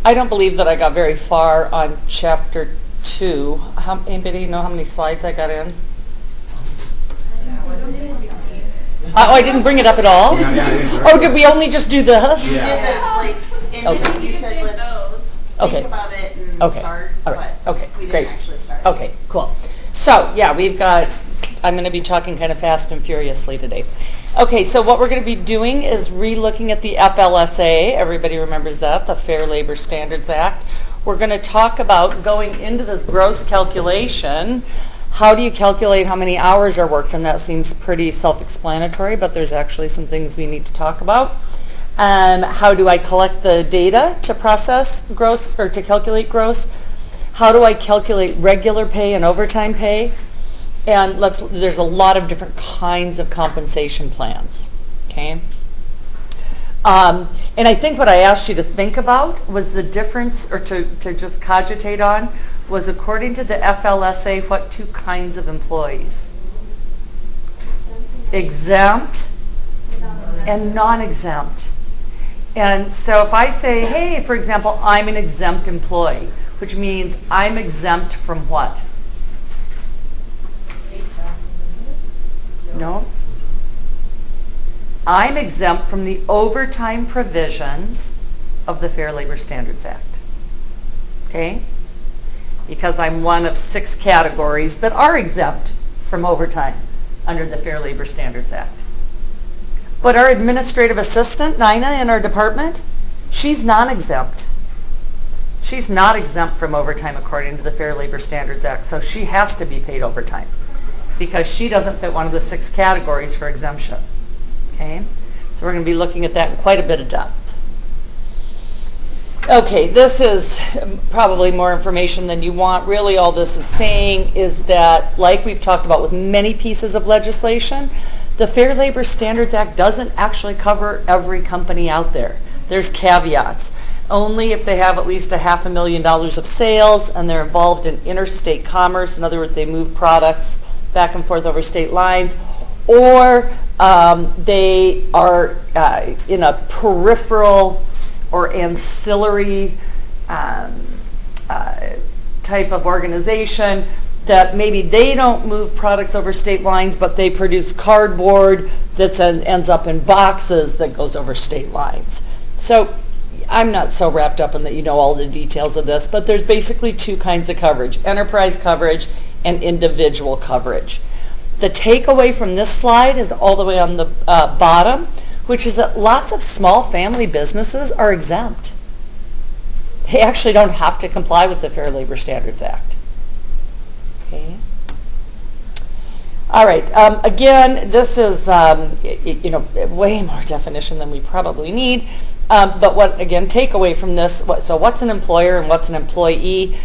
I don't believe that I got very far on chapter 2. Anybody know how many slides I got in? Oh, I didn't bring it up at all? Oh, did we only just do this? Yeah. You said let's think about it and start, but we didn't actually start. Okay, cool. So, yeah, I'm going to be talking kind of fast and furiously today. Okay, so what we're going to be doing is re-looking at the FLSA. Everybody remembers that, the Fair Labor Standards Act. We're going to talk about going into this gross calculation. How do you calculate how many hours are worked? And that seems pretty self-explanatory, but there's actually some things we need to talk about. How do I collect the data to process gross or to calculate gross? How do I calculate regular pay and overtime pay? And there's a lot of different kinds of compensation plans. Okay. And I think what I asked you to think about was the difference, or to just cogitate on, was according to the FLSA, what two kinds of employees? Exempt and non-exempt. And so if I say, hey, for example, I'm an exempt employee, which means I'm exempt from what? No. I'm exempt from the overtime provisions of the Fair Labor Standards Act. Okay? Because I'm one of 6 categories that are exempt from overtime under the Fair Labor Standards Act. But our administrative assistant, Nina, in our department, she's non-exempt. She's not exempt from overtime according to the Fair Labor Standards Act, so she has to be paid overtime because she doesn't fit one of the 6 categories for exemption. Okay? So we're going to be looking at that in quite a bit of depth. Okay, this is probably more information than you want. Really all this is saying is that, like we've talked about with many pieces of legislation, the Fair Labor Standards Act doesn't actually cover every company out there. There's caveats. Only if they have at least $500,000 of sales and they're involved in interstate commerce, in other words, they move products back and forth over state lines, or they are in a peripheral or ancillary type of organization that maybe they don't move products over state lines, but they produce cardboard that ends up in boxes that goes over state lines. So I'm not so wrapped up in that you know all the details of this, but there's basically 2 kinds of coverage: enterprise coverage and individual coverage. The takeaway from this slide is all the way on the bottom, which is that lots of small family businesses are exempt. They actually don't have to comply with the Fair Labor Standards Act. Okay. All right. Again, this is way more definition than we probably need. But what, again, take away from this, so what's an employer and what's an employee?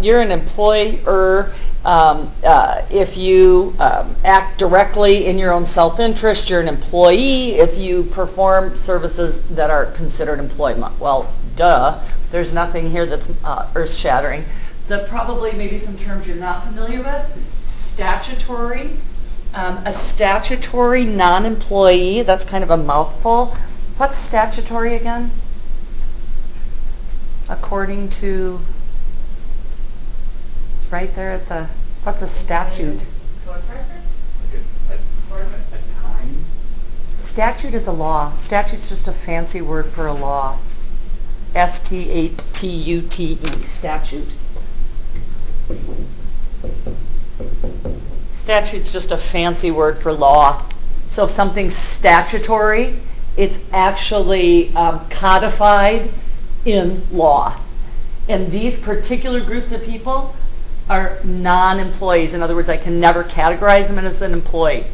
You're an employer if you act directly in your own self-interest. You're an employee if you perform services that are considered employment. Well, duh. There's nothing here that's earth-shattering. Probably maybe some terms you're not familiar with. Statutory. A statutory non-employee, that's kind of a mouthful. What's statutory again? According to, it's right there at the, what's a statute? A time? Statute is a law. Statute's just a fancy word for a law. S-T-A-T-U-T-E, statute. Statute's just a fancy word for law. So if something's statutory, it's actually codified in law. And these particular groups of people are non-employees. In other words, I can never categorize them as an employee.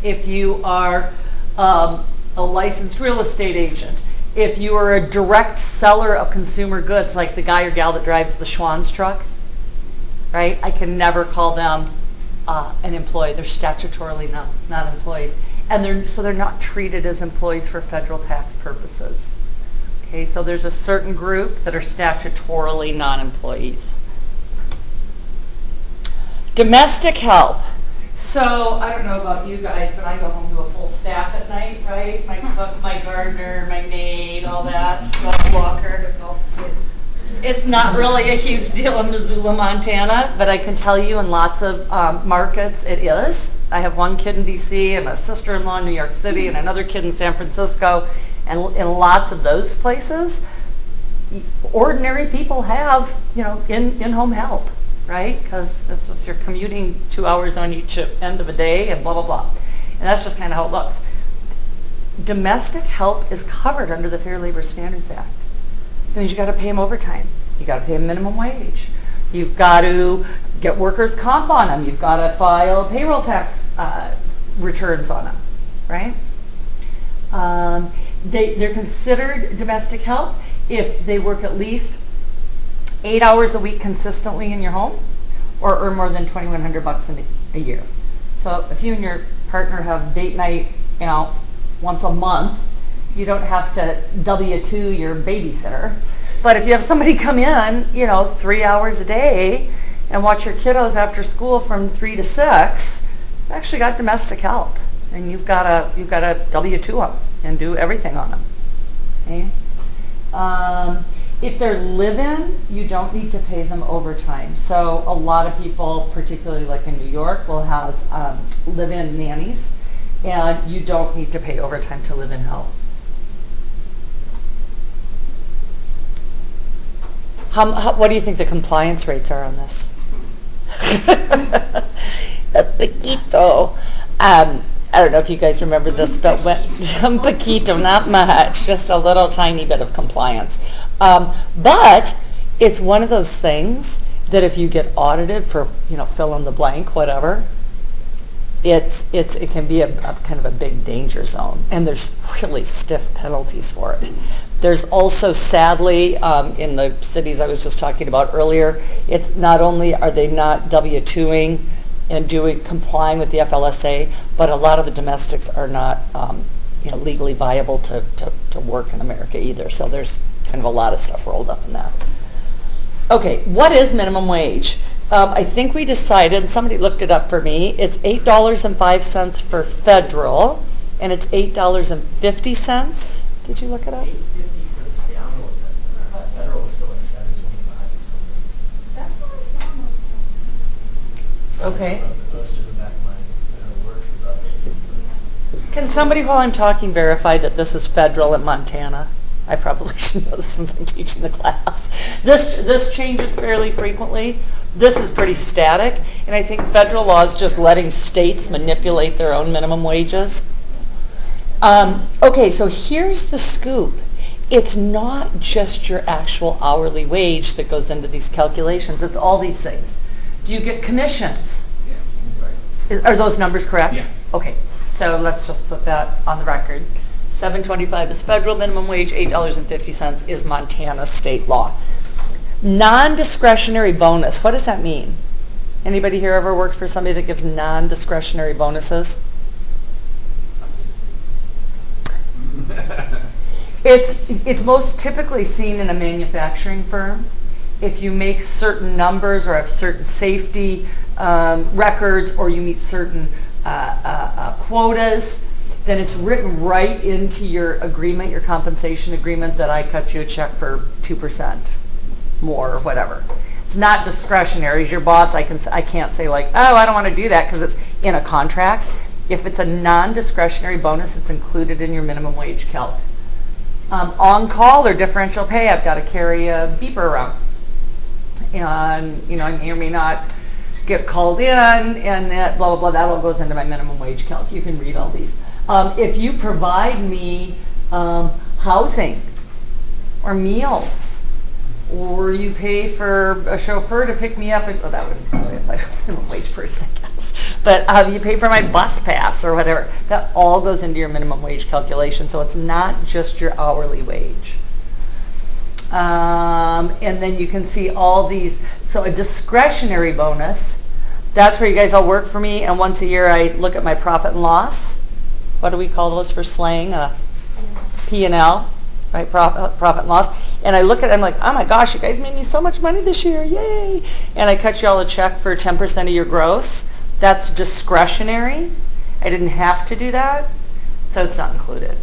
If you are a licensed real estate agent, if you are a direct seller of consumer goods, like the guy or gal that drives the Schwann's truck, right? I can never call them an employee. They're statutorily not employees. And they're not treated as employees for federal tax purposes. Okay, so there's a certain group that are statutorily non-employees. Domestic help. So I don't know about you guys, but I go home to a full staff at night, right? My cook, my gardener, my maid, all that, dog walker. It's not really a huge deal in Missoula, Montana, but I can tell you in lots of markets it is. I have one kid in DC and a sister-in-law in New York City and another kid in San Francisco, and in lots of those places, ordinary people have, in-home help, right? Because it's just you're commuting 2 hours on each end of a day and blah, blah, blah. And that's just kind of how it looks. Domestic help is covered under the Fair Labor Standards Act. That means you got to pay them overtime. You got to pay them minimum wage. You've got to get workers' comp on them. You've got to file payroll tax returns on them, right? They're considered domestic help if they work at least 8 hours a week consistently in your home, or earn more than $2,100 a year. So if you and your partner have date night, once a month, you don't have to W-2 your babysitter. But if you have somebody come in, 3 hours a day and watch your kiddos after school from 3 to 6, you've actually got domestic help, and you've got to W-2 them and do everything on them. Okay? If they're live-in, you don't need to pay them overtime. So a lot of people, particularly like in New York, will have live-in nannies, and you don't need to pay overtime to live-in help. What do you think the compliance rates are on this? A poquito. I don't know if you guys remember this, but un poquito, not much, just a little tiny bit of compliance. But it's one of those things that if you get audited for, fill in the blank, whatever, it can be a kind of a big danger zone, and there's really stiff penalties for it. There's also, sadly, in the cities I was just talking about earlier, it's not only are they not W-2ing and complying with the FLSA, but a lot of the domestics are not legally viable to work in America either. So there's kind of a lot of stuff rolled up in that. Okay, what is minimum wage? I think we decided, somebody looked it up for me, it's $8.05 for federal, and it's $8.50. Did you look it up? $8.50 for the state. I don't know what that. I thought federal was still like $7.25 or something. That's what I sound like. Okay. The goes to the back of my work is up $8.50. Can somebody, while I'm talking, verify that this is federal in Montana? I probably should know this since I'm teaching the class. This changes fairly frequently. This is pretty static, and I think federal law is just letting states manipulate their own minimum wages. Okay, so here's the scoop. It's not just your actual hourly wage that goes into these calculations. It's all these things. Do you get commissions? Yeah, right. Are those numbers correct? Yeah. Okay, so let's just put that on the record. $7.25 is federal minimum wage, $8.50 is Montana state law. Non-discretionary bonus, what does that mean? Anybody here ever worked for somebody that gives non-discretionary bonuses? It's most typically seen in a manufacturing firm. If you make certain numbers or have certain safety records, or you meet certain quotas, then it's written right into your agreement, your compensation agreement, that I cut you a check for 2% more or whatever. It's not discretionary. As your boss, I can't say like, oh, I don't want to do that, because it's in a contract. If it's a non-discretionary bonus, it's included in your minimum wage calc. On-call or differential pay, I've got to carry a beeper around. And, I may or may not get called in, and that blah, blah, blah, that all goes into my minimum wage calc. You can read all these. If you provide me housing or meals, or you pay for a chauffeur to pick me up, and that wouldn't probably apply to a minimum wage person, I guess. But you pay for my bus pass or whatever, that all goes into your minimum wage calculation. So it's not just your hourly wage. And then you can see all these. So a discretionary bonus, that's where you guys all work for me, and once a year I look at my profit and loss. What do we call those for slang? P&L, right? Profit and loss. And I look at it, I'm like, oh my gosh, you guys made me so much money this year, yay! And I cut you all a check for 10% of your gross. That's discretionary. I didn't have to do that, so it's not included.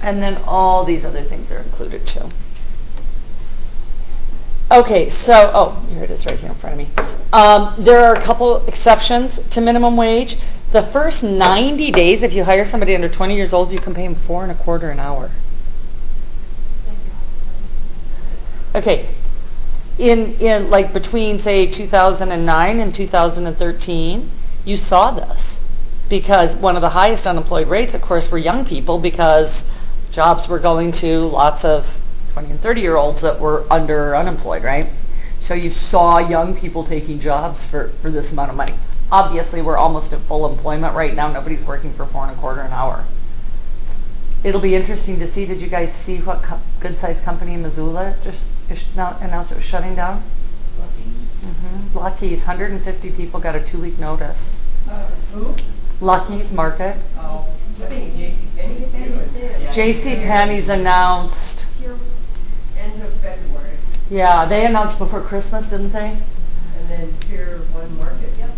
And then all these other things are included too. Okay, so, here it is right here in front of me. There are a couple exceptions to minimum wage. The first 90 days, if you hire somebody under 20 years old, you can pay them $4.25 an hour. Okay, in like between, say, 2009 and 2013, you saw this. Because one of the highest unemployed rates, of course, were young people, because jobs were going to lots of 20 and 30-year-olds that were unemployed, right? So you saw young people taking jobs for this amount of money. Obviously, we're almost at full employment right now. Nobody's working for $4.25 an hour. It'll be interesting to see. Did you guys see what good-sized company in Missoula just announced it was shutting down? Lucky's. Lucky's. 150 people got a 2-week notice. Who? Lucky's Market. Oh, I think JCPenney's. JCPenney's announced. End of February. Yeah, they announced before Christmas, didn't they? And then Pier 1 Market. Yep.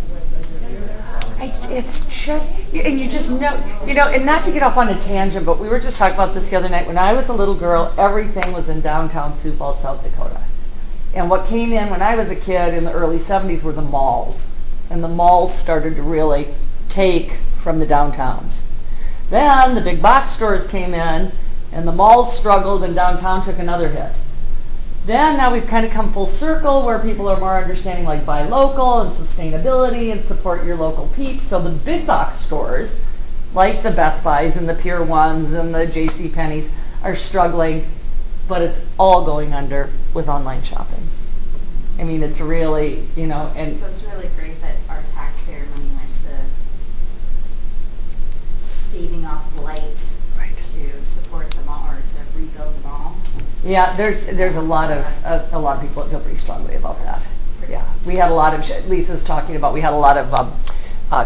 It's just, and you just know, and not to get off on a tangent, but we were just talking about this the other night. When I was a little girl, everything was in downtown Sioux Falls, South Dakota. And what came in when I was a kid in the early 70s were the malls. And the malls started to really take from the downtowns. Then the big box stores came in, and the malls struggled, and downtown took another hit. Then now we've kind of come full circle where people are more understanding like buy local and sustainability and support your local peeps. So the big box stores, like the Best Buys and the Pier 1s and the JCPenney's, are struggling, but it's all going under with online shopping. I mean, it's really, and so it's really great that our taxpayer money went to staving off blight, right, to support the mall or to rebuild the mall. yeah, there's a lot of people that feel pretty strongly about that. Yeah, we had a lot of Lisa's talking about. We had a lot of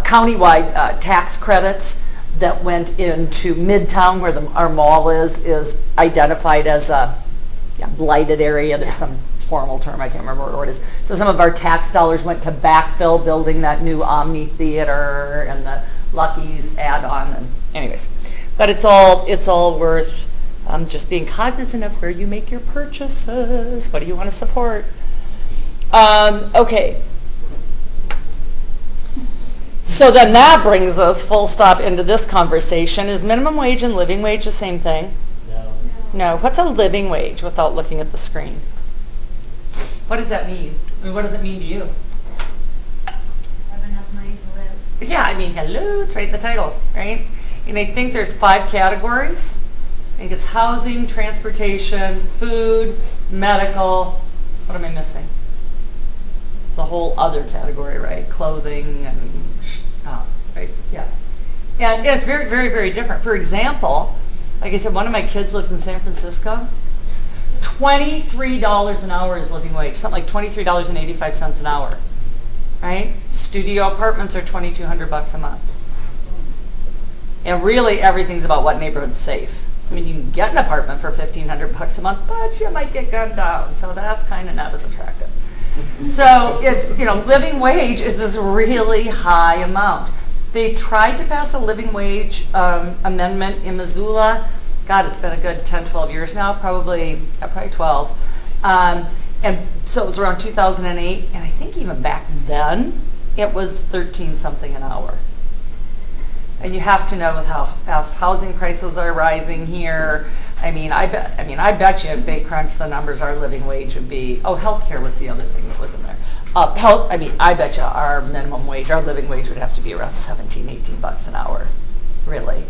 countywide tax credits that went into Midtown, where our mall is identified as a blighted area. There's some formal term, I can't remember what it is. So some of our tax dollars went to backfill building that new Omni Theater and the Lucky's add-on. And anyways, but it's all worth just being cognizant of where you make your purchases. What do you want to support? Okay. So then that brings us full stop into this conversation. Is minimum wage and living wage the same thing? No. What's a living wage without looking at the screen? What does that mean? I mean, what does it mean to you? Have enough money to live. Yeah, I mean, hello, it's right in the title, right? And I think there's 5 categories. I think it's housing, transportation, food, medical. What am I missing? The whole other category, right? Clothing and, right? Yeah. And it's very, very, very different. For example, like I said, one of my kids lives in San Francisco. $23 an hour is living wage, something like $23.85 an hour, right? Studio apartments are $2,200 a month. And really everything's about what neighborhood's safe. I mean, you can get an apartment for $1,500 a month, but you might get gunned down, so that's kind of not as attractive. So it's, living wage is this really high amount. They tried to pass a living wage amendment in Missoula. God, it's been a good 10, 12 years now, probably 12. And so it was around 2008, and I think even back then, it was 13 something an hour. And you have to know with how fast housing prices are rising here. I bet you at Big Crunch the numbers our living wage would be. Oh, healthcare was the other thing that was in there. I bet you our minimum wage, our living wage would have to be around 17, 18 bucks an hour, really.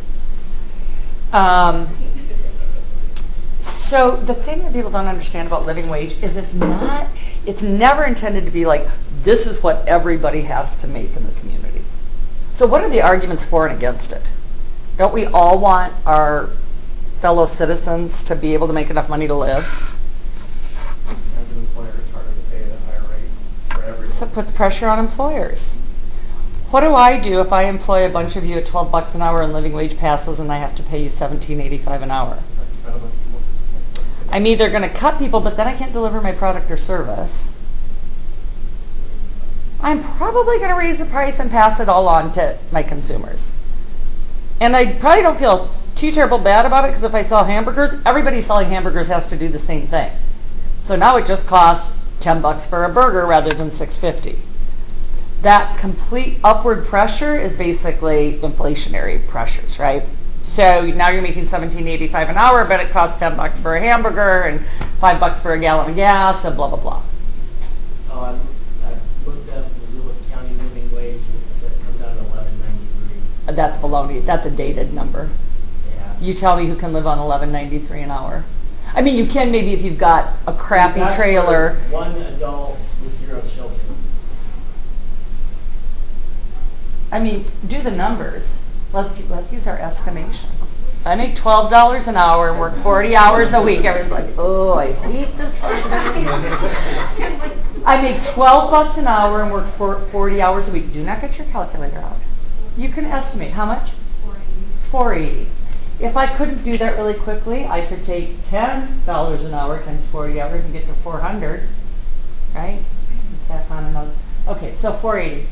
So the thing that people don't understand about living wage is it's never intended to be like, this is what everybody has to make in the community. So what are the arguments for and against it? Don't we all want our fellow citizens to be able to make enough money to live? As an employer, it's harder to pay at a higher rate for everyone. So it puts pressure on employers. What do I do if I employ a bunch of you at $12 an hour and living wage passes and I have to pay you $17.85 an hour? I'm either going to cut people, but then I can't deliver my product or service. I'm probably going to raise the price and pass it all on to my consumers. And I probably don't feel too terrible bad about it, because if I sell hamburgers, everybody selling hamburgers has to do the same thing. So now it just costs $10 for a burger rather than $6.50. That complete upward pressure is basically inflationary pressures, right? So now you're making $17.85 an hour, but it costs $10 for a hamburger and $5 for a gallon of gas and blah, blah, blah. I looked up Missoula County living wage, and it comes out at $11.93. That's baloney. That's a dated number. Yeah. You tell me who can live on $11.93 an hour. I mean, you can maybe if you've got a crappy That's trailer. for one adult with 0 children. I mean, do the numbers. Let's use our estimation. I make $12 an hour and work 40 hours a week. Everyone's like, oh, I hate this fucking I make $12 an hour and work 40 hours a week. Do not get your calculator out. You can estimate how much? $480. If I couldn't do that really quickly, I could take $10 an hour times 40 hours and get to 400, right? Tap on another. Okay, so 480.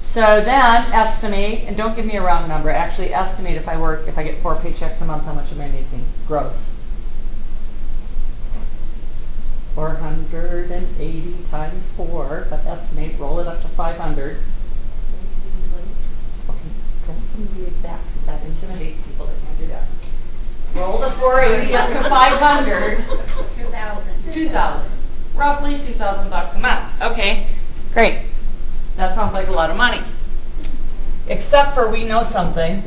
So then estimate, and don't give me a round number, actually estimate if I get 4 paychecks a month, how much am I making? Gross. 480 times 4, but estimate, roll it up to 500. Okay, don't be exact, because that intimidates people that can't do that. Roll the 480 up to 500. 2,000. Roughly $2,000 a month. Okay, great. That sounds like a lot of money. Except for we know something,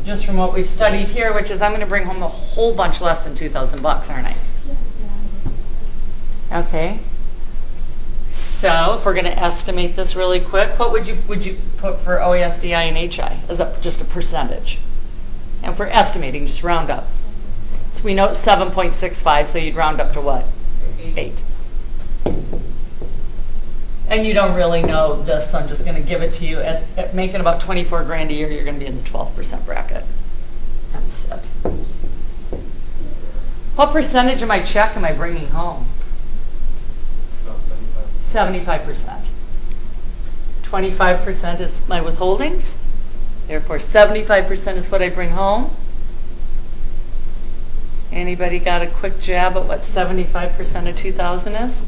just from what we've studied here, which is I'm going to bring home a whole bunch less than $2,000, aren't I? Okay. So if we're going to estimate this really quick, what would you put for OASDI and HI? Is that just a percentage? And for estimating, just round up. So we know it's 7.65, so you'd round up to what? 8. And you don't really know this, so I'm just going to give it to you. At making about 24 grand a year, you're going to be in the 12% bracket. That's it. What percentage of my check am I bringing home? About 75%. 25% is my withholdings. Therefore, 75% is what I bring home. Anybody got a quick jab at what 75% of 2,000 is?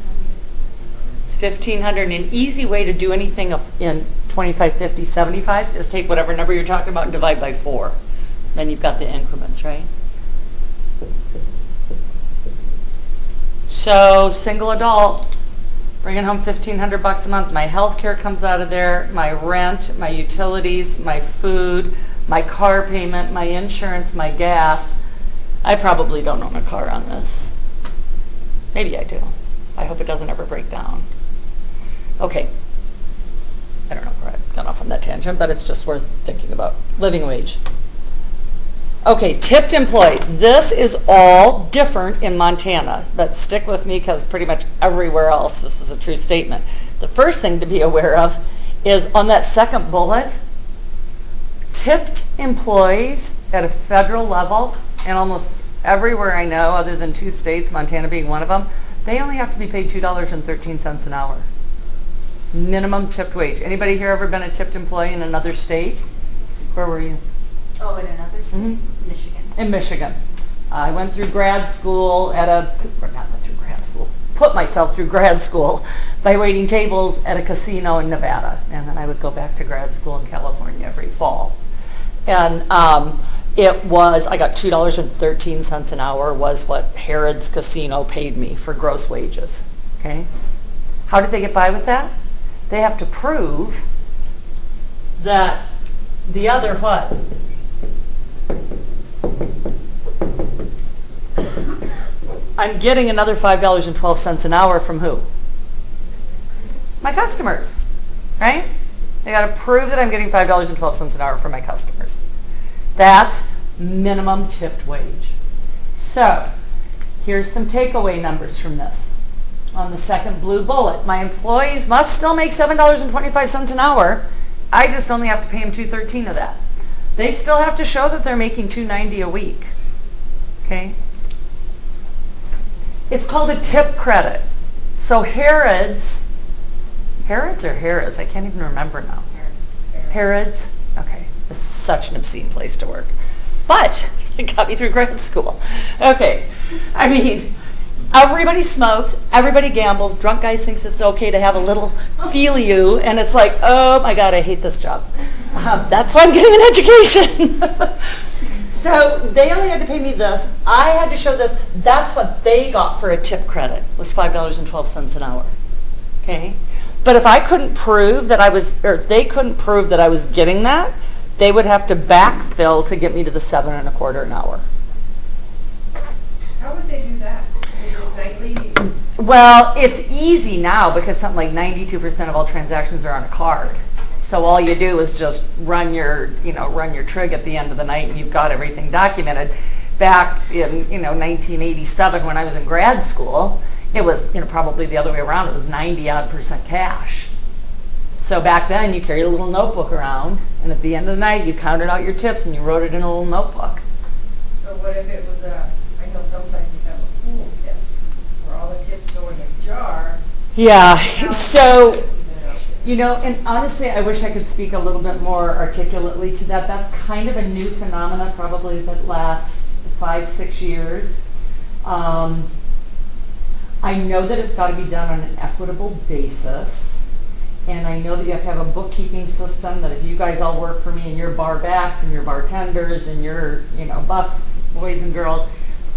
It's 1,500. And an easy way to do anything in 25, 50, 75 is take whatever number you're talking about and divide by 4. Then you've got the increments, right? So, single adult, bringing home $1,500 a month. My health care comes out of there, my rent, my utilities, my food, my car payment, my insurance, my gas. I probably don't own a car on this. Maybe I do. I hope it doesn't ever break down. Okay. I don't know where I got off on that tangent, but it's just worth thinking about. Living wage. Okay, tipped employees. This is all different in Montana, but stick with me because pretty much everywhere else this is a true statement. The first thing to be aware of is on that second bullet, tipped employees at a federal level, and almost everywhere I know other than 2 states, Montana being one of them, they only have to be paid $2.13 an hour. Minimum tipped wage. Anybody here ever been a tipped employee in another state? Where were you? Oh, in another state? Michigan. In Michigan. I went through grad school put myself through grad school by waiting tables at a casino in Nevada. And then I would go back to grad school in California every fall. And I got $2.13 an hour was what Harrod's Casino paid me for gross wages. Okay? How did they get by with that? They have to prove that the other what? I'm getting another $5.12 an hour from who? My customers, right? I got to prove that I'm getting $5.12 an hour from my customers. That's minimum tipped wage. So, here's some takeaway numbers from this. On the second blue bullet, my employees must still make $7.25 an hour. I just only have to pay them $2.13 of that. They still have to show that they're making $2.90 a week. Okay? It's called a tip credit. So Harrod's or Harris? I can't even remember now. Harrod's? Okay. This is such an obscene place to work. But it got me through grad school. Okay. I mean, everybody smokes, everybody gambles, drunk guys thinks it's okay to have a little feel you, and it's like, oh my God, I hate this job. That's why I'm getting an education. So they only had to pay me this. I had to show this. That's what they got for a tip credit, was $5.12 an hour. Okay? But if I couldn't prove that I was, or if they couldn't prove that I was getting that, they would have to backfill to get me to the $7.25 an hour. How would they do that? Is it nightly? Well, it's easy now because something like 92% of all transactions are on a card. So all you do is just run your trig at the end of the night and you've got everything documented. Back in, 1987 when I was in grad school, it was, probably the other way around. It was 90-odd% cash. So back then you carried a little notebook around, and at the end of the night you counted out your tips and you wrote it in a little notebook. So what if it was I know some places have a pool tip, where all the tips go in a jar. Yeah, so, and honestly I wish I could speak a little bit more articulately to that. That's kind of a new phenomenon, probably that lasts 5-6 years. I know that it's got to be done on an equitable basis. And I know that you have to have a bookkeeping system that if you guys all work for me and your bar backs and your bartenders and your, bus boys and girls,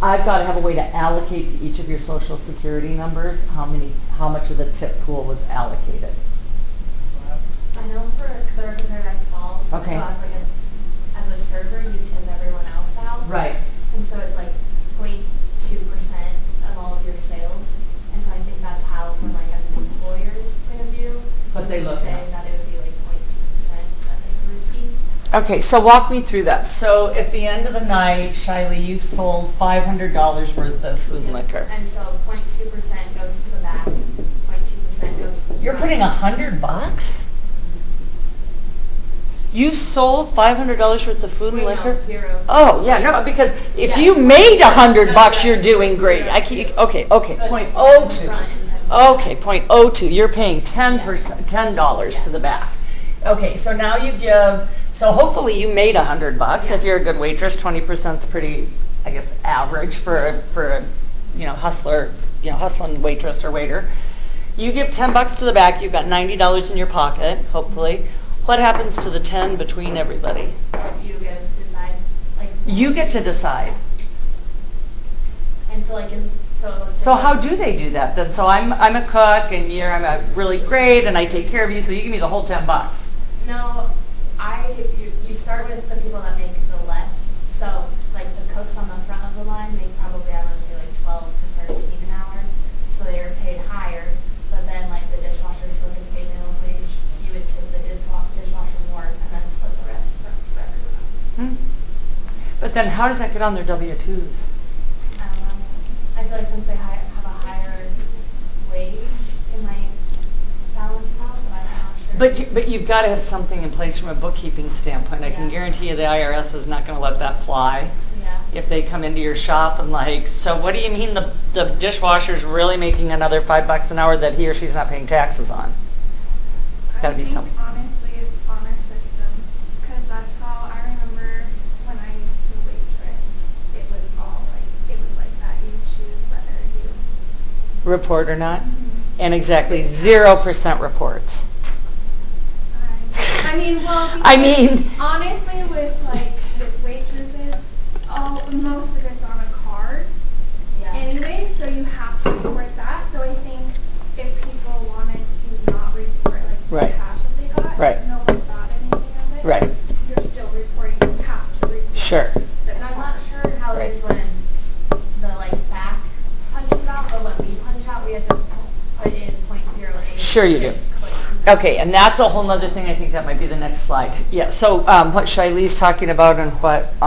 I've got to have a way to allocate to each of your social security numbers how much of the tip pool was allocated. I know because I work in Paradise Falls, Okay. so as a server, you tip everyone else out. Right. And so it's like 0.2% of all of your sales. And so I think that's how, from as an employer's point of view, But they look say at. that it would be 0.2% that they could receive. Okay, so walk me through that. So at the end of the night, Shiley, you sold $500 worth of food and liquor. And so 0.2% goes to the back, 0.2% goes to the You're front. putting $100? You sold $500 worth of food and Wait, liquor? no, 0. Oh, yeah, no, because if Yes. you made $100, No, you're right. doing great. Okay, So it's 10 to the 0.02. front and 10 to the Okay, 0.02. You're paying $10 to the back. Okay, so now you give. So hopefully you made $100. If you're a good waitress, 20% is pretty, I guess, average for a hustler, hustling waitress or waiter. You give $10 to the back. You've got $90 in your pocket. Hopefully, what happens to the 10 between everybody? You get to decide. You get to decide. And so So how do they do that then? So I'm a cook and I'm a really great and I take care of you. So you give me the whole $10. No, if you start with the people that make the less. So the cooks on the front of the line make probably, I want to say 12 to 13 an hour. So they are paid higher. But then the dishwasher still gets paid minimum wage. So you would tip the dishwasher more and then split the rest for everyone else. But then how does that get on their W-2s? I don't know. I feel like since they have a higher wage, it might balance it out, but I'm not sure. But you've got to have something in place from a bookkeeping standpoint. I can guarantee you the IRS is not going to let that fly. Yeah. If they come into your shop and so what do you mean the dishwasher's really making another $5 an hour that he or she's not paying taxes on? It's got to be something. Honestly, it's on our system, because that's how I remember when I used to waitress. It was like that. You choose whether you. Report or not? And exactly 0% reports. I mean, well. I mean. Honestly, with waitresses, most of it's on a card. Yeah. Anyway, so you have to report that. So I think if people wanted to not report Right. the cash that they got, Right. no one thought anything of it. Right. You're still reporting. You have to report. Sure. And I'm not sure how it is when the back punches out, but when we punch out, we have to put in 0.08. Sure you do. tips clean. Okay, and that's a whole other thing. I think that might be the next slide. Yeah, so what Shiley's talking about and what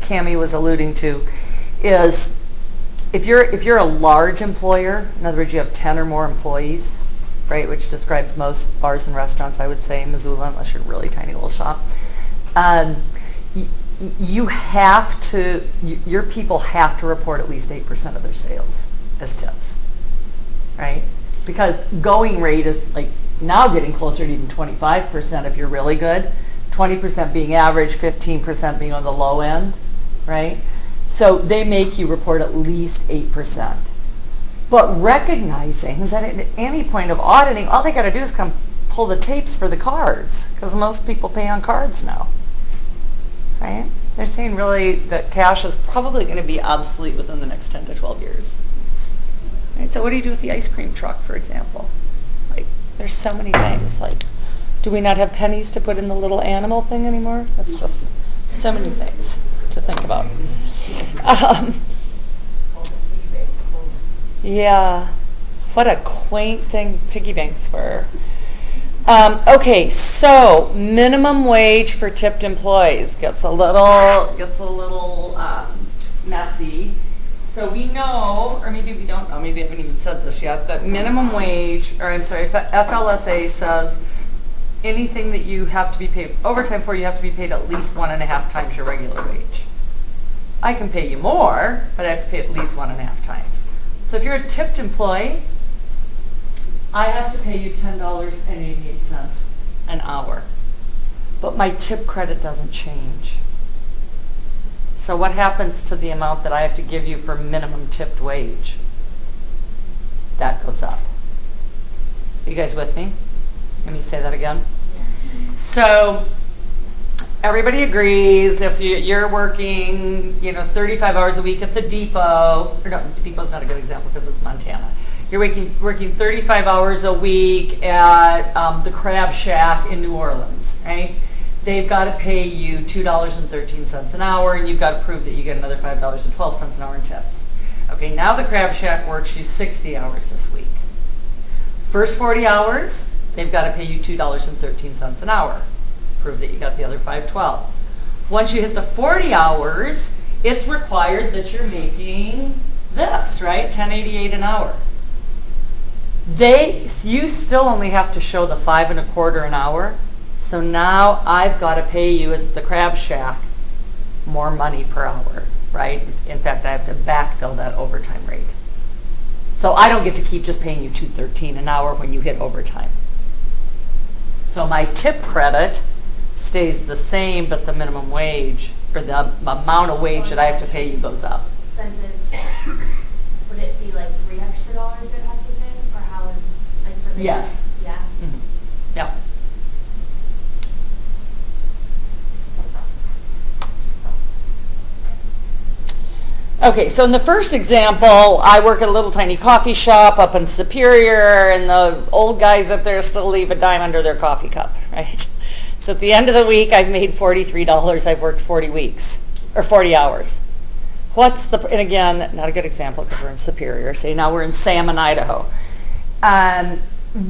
Cammie was alluding to is if you're a large employer, in other words, you have 10 or more employees, right, which describes most bars and restaurants, I would say, in Missoula, unless you're a really tiny little shop. You have to, your people have to report at least 8% of their sales as tips, right? Because going rate is now getting closer to even 25% if you're really good, 20% being average, 15% being on the low end, right? So they make you report at least 8%. But recognizing that at any point of auditing, all they got to do is come pull the tapes for the cards, because most people pay on cards now, right? They're saying really that cash is probably going to be obsolete within the next 10 to 12 years. Right? So what do you do with the ice cream truck, for example? Like, there's so many things. Like, do we not have pennies to put in the little animal thing anymore? That's just so many things to think about. Yeah, what a quaint thing piggy banks were. Okay, so minimum wage for tipped employees gets a little messy. So we know, or maybe we don't know, maybe I haven't even said this yet, that minimum wage, or I'm sorry, FLSA says anything that you have to be paid overtime for, you have to be paid at least 1.5 times your regular wage. I can pay you more, but I have to pay at least 1.5 times. So if you're a tipped employee, I have to pay you $10.88 an hour. But my tip credit doesn't change. So what happens to the amount that I have to give you for minimum tipped wage? That goes up. Are you guys with me? Let me say that again. So everybody agrees if you're working, 35 hours a week at the depot, or no, depot's not a good example because it's Montana. You're working 35 hours a week at the Crab Shack in New Orleans, right? They've got to pay you $2.13 an hour, and you've got to prove that you get another $5.12 an hour in tips. Okay, now the Crab Shack works you 60 hours this week. First 40 hours, they've got to pay you $2.13 an hour. Prove that you got the other $5.12. Once you hit the 40 hours, it's required that you're making this, right? $10.88 an hour. You still only have to show the $5.25 an hour. So now I've got to pay you as the Crab Shack more money per hour, right? In fact, I have to backfill that overtime rate. So I don't get to keep just paying you $2.13 an hour when you hit overtime. So my tip credit stays the same, but the minimum wage, or the amount of wage that I have to pay you goes up. Since it's, would it be like $3 extra they'd have to pay, or how would, like for the Yes. Yeah. Mm-hmm. Yeah. Okay, so in the first example, I work at a little tiny coffee shop up in Superior, and the old guys up there still leave a dime under their coffee cup, right? So at the end of the week, I've made $43. I've worked 40 weeks, or 40 hours. And again, not a good example because we're in Superior. Say now we're in Salmon, Idaho.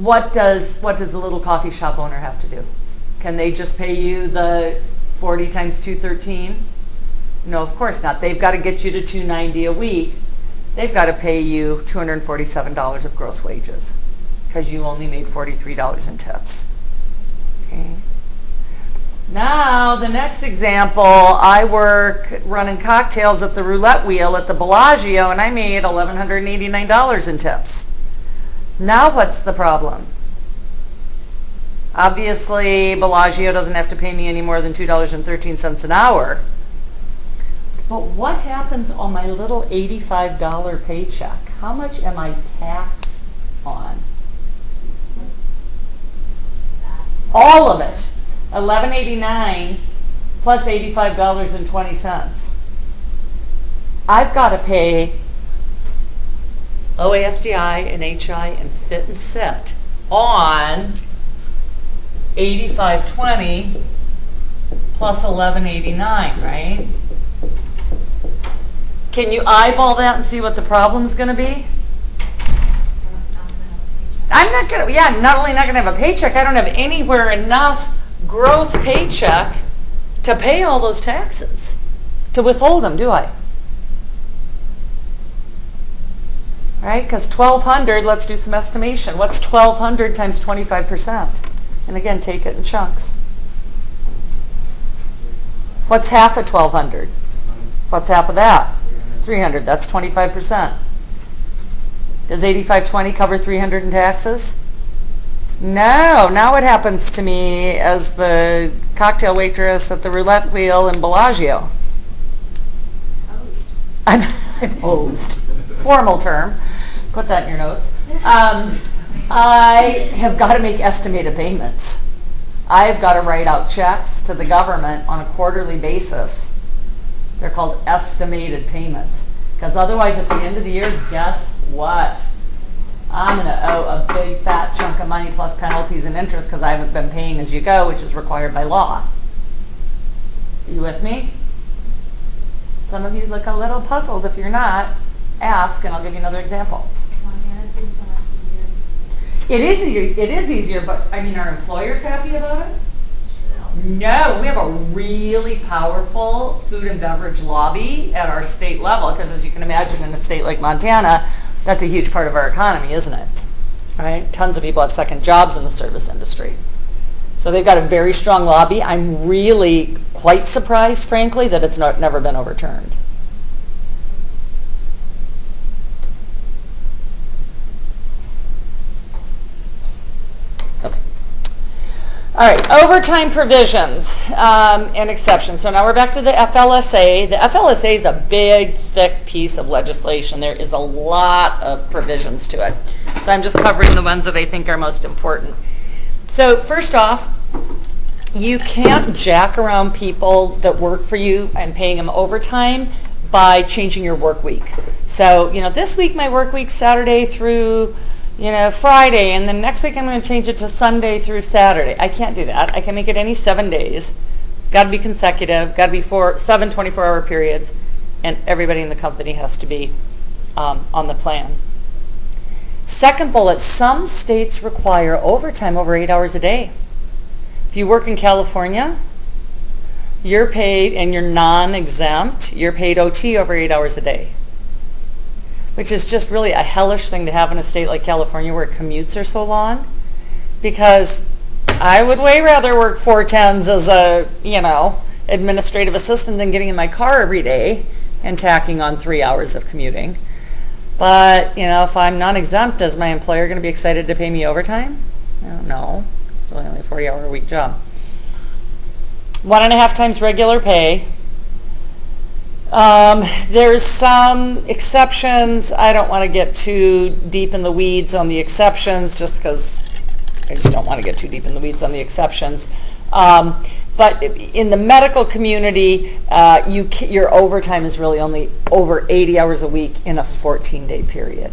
What does the little coffee shop owner have to do? Can they just pay you the 40 times $2.13? No, of course not. They've got to get you to $2.90 a week. They've got to pay you $247 of gross wages because you only made $43 in tips. Okay. Now, the next example, I work running cocktails at the roulette wheel at the Bellagio, and I made $1,189 in tips. Now what's the problem? Obviously, Bellagio doesn't have to pay me any more than $2.13 an hour. But what happens on my little $85 paycheck? How much am I taxed on? All of it. $11.89 plus $85.20. I've got to pay OASDI and HI and fit and sit on $85.20 plus $11.89, right? Can you eyeball that and see what the problem's going to be? I'm not going to, not only not going to have a paycheck, I don't have anywhere enough gross paycheck to pay all those taxes, to withhold them, do I? Right? Because $1,200, let's do some estimation. What's $1,200 times 25%? And again, take it in chunks. What's half of $1,200? What's half of that? $300. That's 25%. Does $85.20 cover $300 in taxes? No. Now what happens to me as the cocktail waitress at the roulette wheel in Bellagio? Hosed. I'm hosed. Formal term. Put that in your notes. I have got to make estimated payments. I have got to write out checks to the government on a quarterly basis. They're called estimated payments. Because otherwise, at the end of the year, guess what? I'm going to owe a big fat chunk of money plus penalties and interest because I haven't been paying as you go, which is required by law. Are you with me? Some of you look a little puzzled. If you're not, ask and I'll give you another example. Montana seems so much easier. It is easier, but I mean, are employers happy about it? No, we have a really powerful food and beverage lobby at our state level because, as you can imagine, in a state like Montana, that's a huge part of our economy, isn't it? Right? Tons of people have second jobs in the service industry. So they've got a very strong lobby. I'm really quite surprised, frankly, that it's never been overturned. All right, overtime provisions and exceptions. So now we're back to the FLSA. The FLSA is a big, thick piece of legislation. There is a lot of provisions to it. So I'm just covering the ones that I think are most important. So first off, you can't jack around people that work for you and paying them overtime by changing your work week. So, this week my work week's Saturday through Friday, and then next week I'm going to change it to Sunday through Saturday. I can't do that. I can make it any 7 days. Got to be consecutive. Got to be 7 24-hour periods, and everybody in the company has to be on the plan. Second bullet, some states require overtime over 8 hours a day. If you work in California, you're paid, and you're non-exempt, you're paid OT over 8 hours a day, which is just really a hellish thing to have in a state like California where commutes are so long, because I would way rather work 4/10s as a, administrative assistant than getting in my car every day and tacking on 3 hours of commuting. But, if I'm non-exempt, is my employer going to be excited to pay me overtime? No. It's only a 40-hour a week job. 1.5 times regular pay. There's some exceptions. I don't want to get too deep in the weeds on the exceptions just because I just don't want to get too deep in the weeds on the exceptions. But in the medical community, your overtime is really only over 80 hours a week in a 14-day period.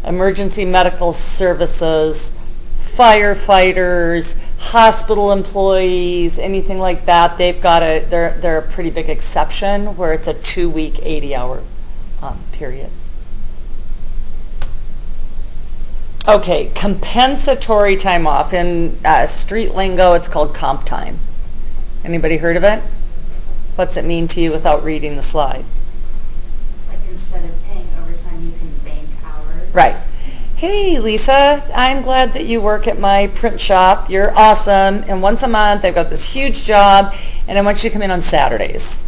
Emergency medical services, firefighters, hospital employees, anything like that, they're a pretty big exception where it's a 2-week, 80-hour period. Okay, compensatory time off. In street lingo, it's called comp time. Anybody heard of it? What's it mean to you without reading the slide? It's like instead of paying overtime, you can bank hours. Right. Hey, Lisa, I'm glad that you work at my print shop. You're awesome. And once a month, I've got this huge job, and I want you to come in on Saturdays.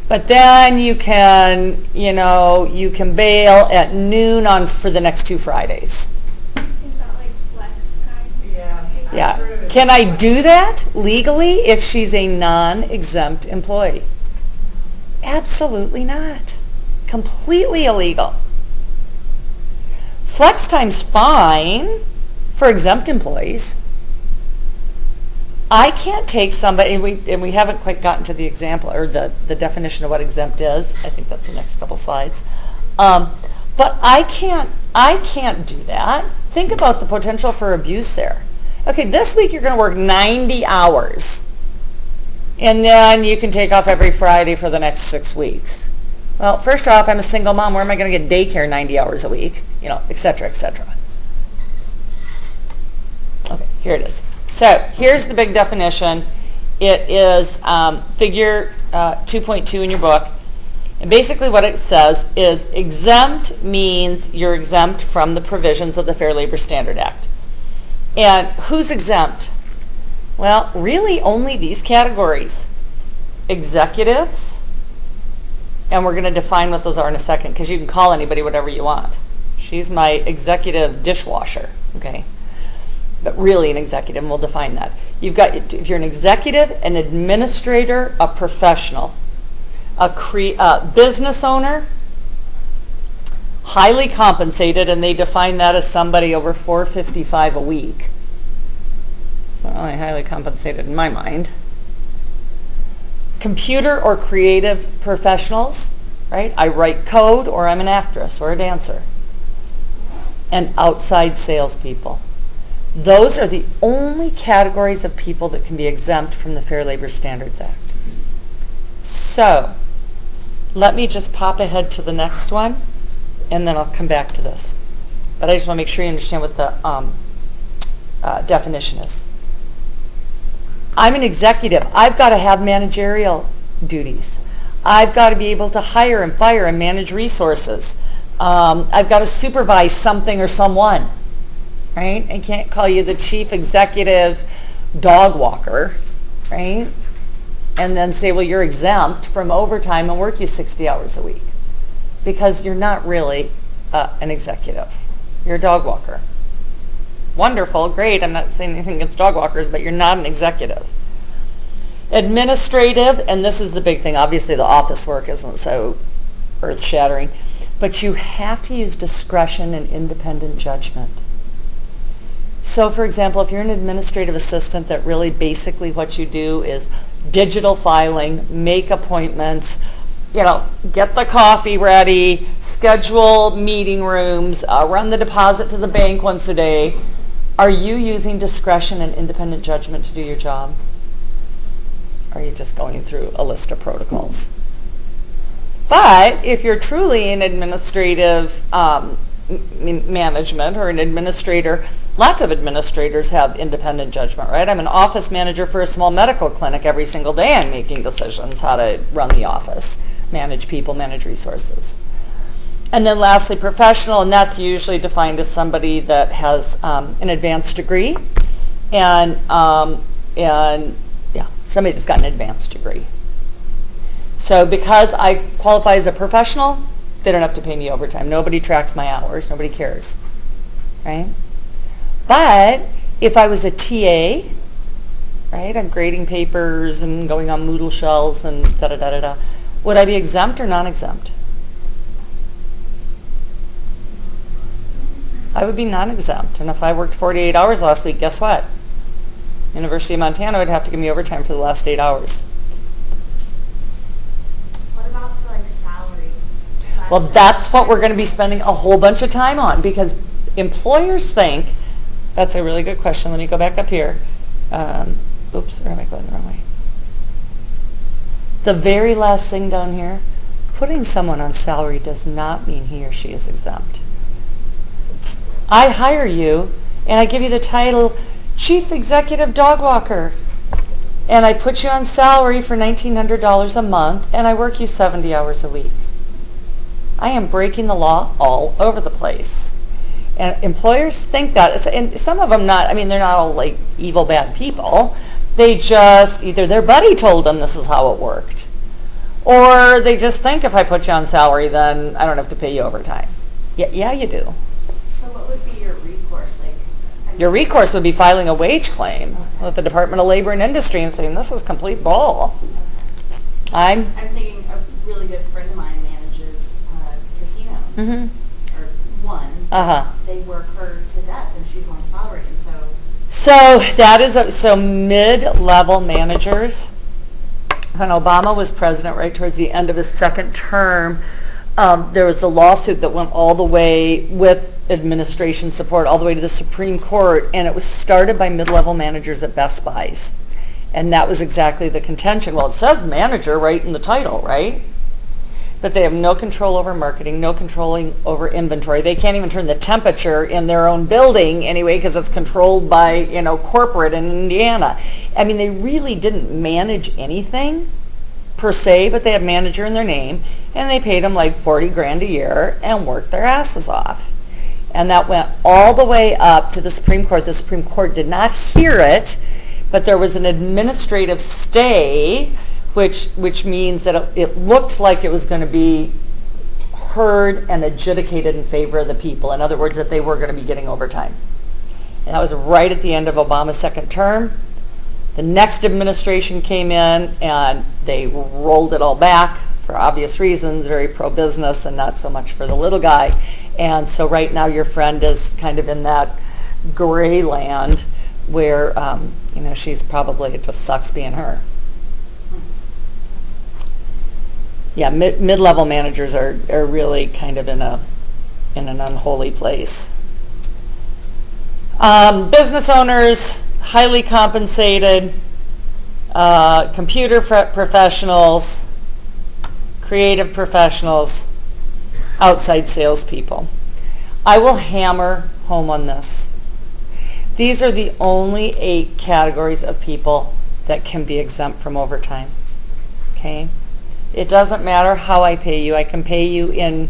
But then you can bail at noon for the next 2 Fridays. Is that like flex time? Yeah. Can I do that legally if she's a non-exempt employee? Absolutely not. Completely illegal. Flex time's fine for exempt employees. I can't take somebody, and we haven't quite gotten to the example or the definition of what exempt is. I think that's the next couple slides. But I can't do that. Think about the potential for abuse there. Okay, this week you're going to work 90 hours, and then you can take off every Friday for the next 6 weeks. Well, first off, I'm a single mom. Where am I going to get daycare 90 hours a week? Et cetera, et cetera. Okay, here it is. So here's the big definition. It is figure 2.2 in your book. And basically what it says is exempt means you're exempt from the provisions of the Fair Labor Standard Act. And who's exempt? Well, really only these categories. Executives, and we're going to define what those are in a second because you can call anybody whatever you want. She's my executive dishwasher, okay? But really an executive, and we'll define that. You've got, if you're an executive, an administrator, a professional, a business owner, highly compensated, and they define that as somebody over $4.55 a week. It's not really highly compensated in my mind. Computer or creative professionals, right? I write code, or I'm an actress or a dancer. And outside salespeople. Those are the only categories of people that can be exempt from the Fair Labor Standards Act. So, let me just pop ahead to the next one, and then I'll come back to this. But I just want to make sure you understand what the definition is. I'm an executive. I've got to have managerial duties. I've got to be able to hire and fire and manage resources. I've got to supervise something or someone, right? I can't call you the chief executive dog walker, right? And then say, well, you're exempt from overtime and work you 60 hours a week. Because you're not really an executive. You're a dog walker. Wonderful, great. I'm not saying anything against dog walkers, but you're not an executive. Administrative, and this is the big thing. Obviously, the office work isn't so earth-shattering. But you have to use discretion and independent judgment. So, for example, if you're an administrative assistant that really basically what you do is digital filing, make appointments, get the coffee ready, schedule meeting rooms, run the deposit to the bank once a day, are you using discretion and independent judgment to do your job? Or are you just going through a list of protocols? But if you're truly an administrative management or an administrator, lots of administrators have independent judgment, right? I'm an office manager for a small medical clinic. Every single day I'm making decisions how to run the office, manage people, manage resources. And then lastly, professional, and that's usually defined as somebody that has an advanced degree and somebody that's got an advanced degree. So because I qualify as a professional, they don't have to pay me overtime. Nobody tracks my hours. Nobody cares, right? But if I was a TA, right, I'm grading papers and going on Moodle shells and da-da-da-da-da, would I be exempt or non-exempt? I would be non-exempt. And if I worked 48 hours last week, guess what? University of Montana would have to give me overtime for the last 8 hours. Well, that's what we're going to be spending a whole bunch of time on, because employers think, that's a really good question. Let me go back up here. Oops, or am I going the wrong way? The very last thing down here, putting someone on salary does not mean he or she is exempt. I hire you, and I give you the title Chief Executive Dog Walker, and I put you on salary for $1,900 a month, and I work you 70 hours a week. I am breaking the law all over the place. And employers think that, and some of them not, they're not all like evil, bad people. They just, either their buddy told them this is how it worked, or they just think if I put you on salary, then I don't have to pay you overtime. Yeah, you do. So what would be your recourse? Your recourse would be filing a wage claim with the Department of Labor and Industry and saying this is complete bull. I'm thinking a really good friend of mine manages casinos, or one. They work her to death, and she's on salary, and so that is so mid-level managers. When Obama was president, right towards the end of his second term, there was a lawsuit that went all the way with administration support all the way to the Supreme Court, and it was started by mid-level managers at Best Buys. And that was exactly the contention. Well, it says manager right in the title, right? But they have no control over marketing, no controlling over inventory. They can't even turn the temperature in their own building anyway because it's controlled by, corporate in Indiana. They really didn't manage anything per se, but they had manager in their name, and they paid them like $40,000 a year and worked their asses off. And that went all the way up to the Supreme Court. The Supreme Court did not hear it, but there was an administrative stay, which means that it looked like it was going to be heard and adjudicated in favor of the people. In other words, that they were going to be getting overtime. And that was right at the end of Obama's second term. The next administration came in, and they rolled it all back, for obvious reasons, very pro-business and not so much for the little guy. And so right now your friend is kind of in that gray land where, she's probably, it just sucks being her. Yeah, mid-level managers are really kind of in an unholy place. Business owners, highly compensated, computer professionals, creative professionals, outside salespeople. I will hammer home on this. These are the only 8 categories of people that can be exempt from overtime. Okay? It doesn't matter how I pay you. I can pay you in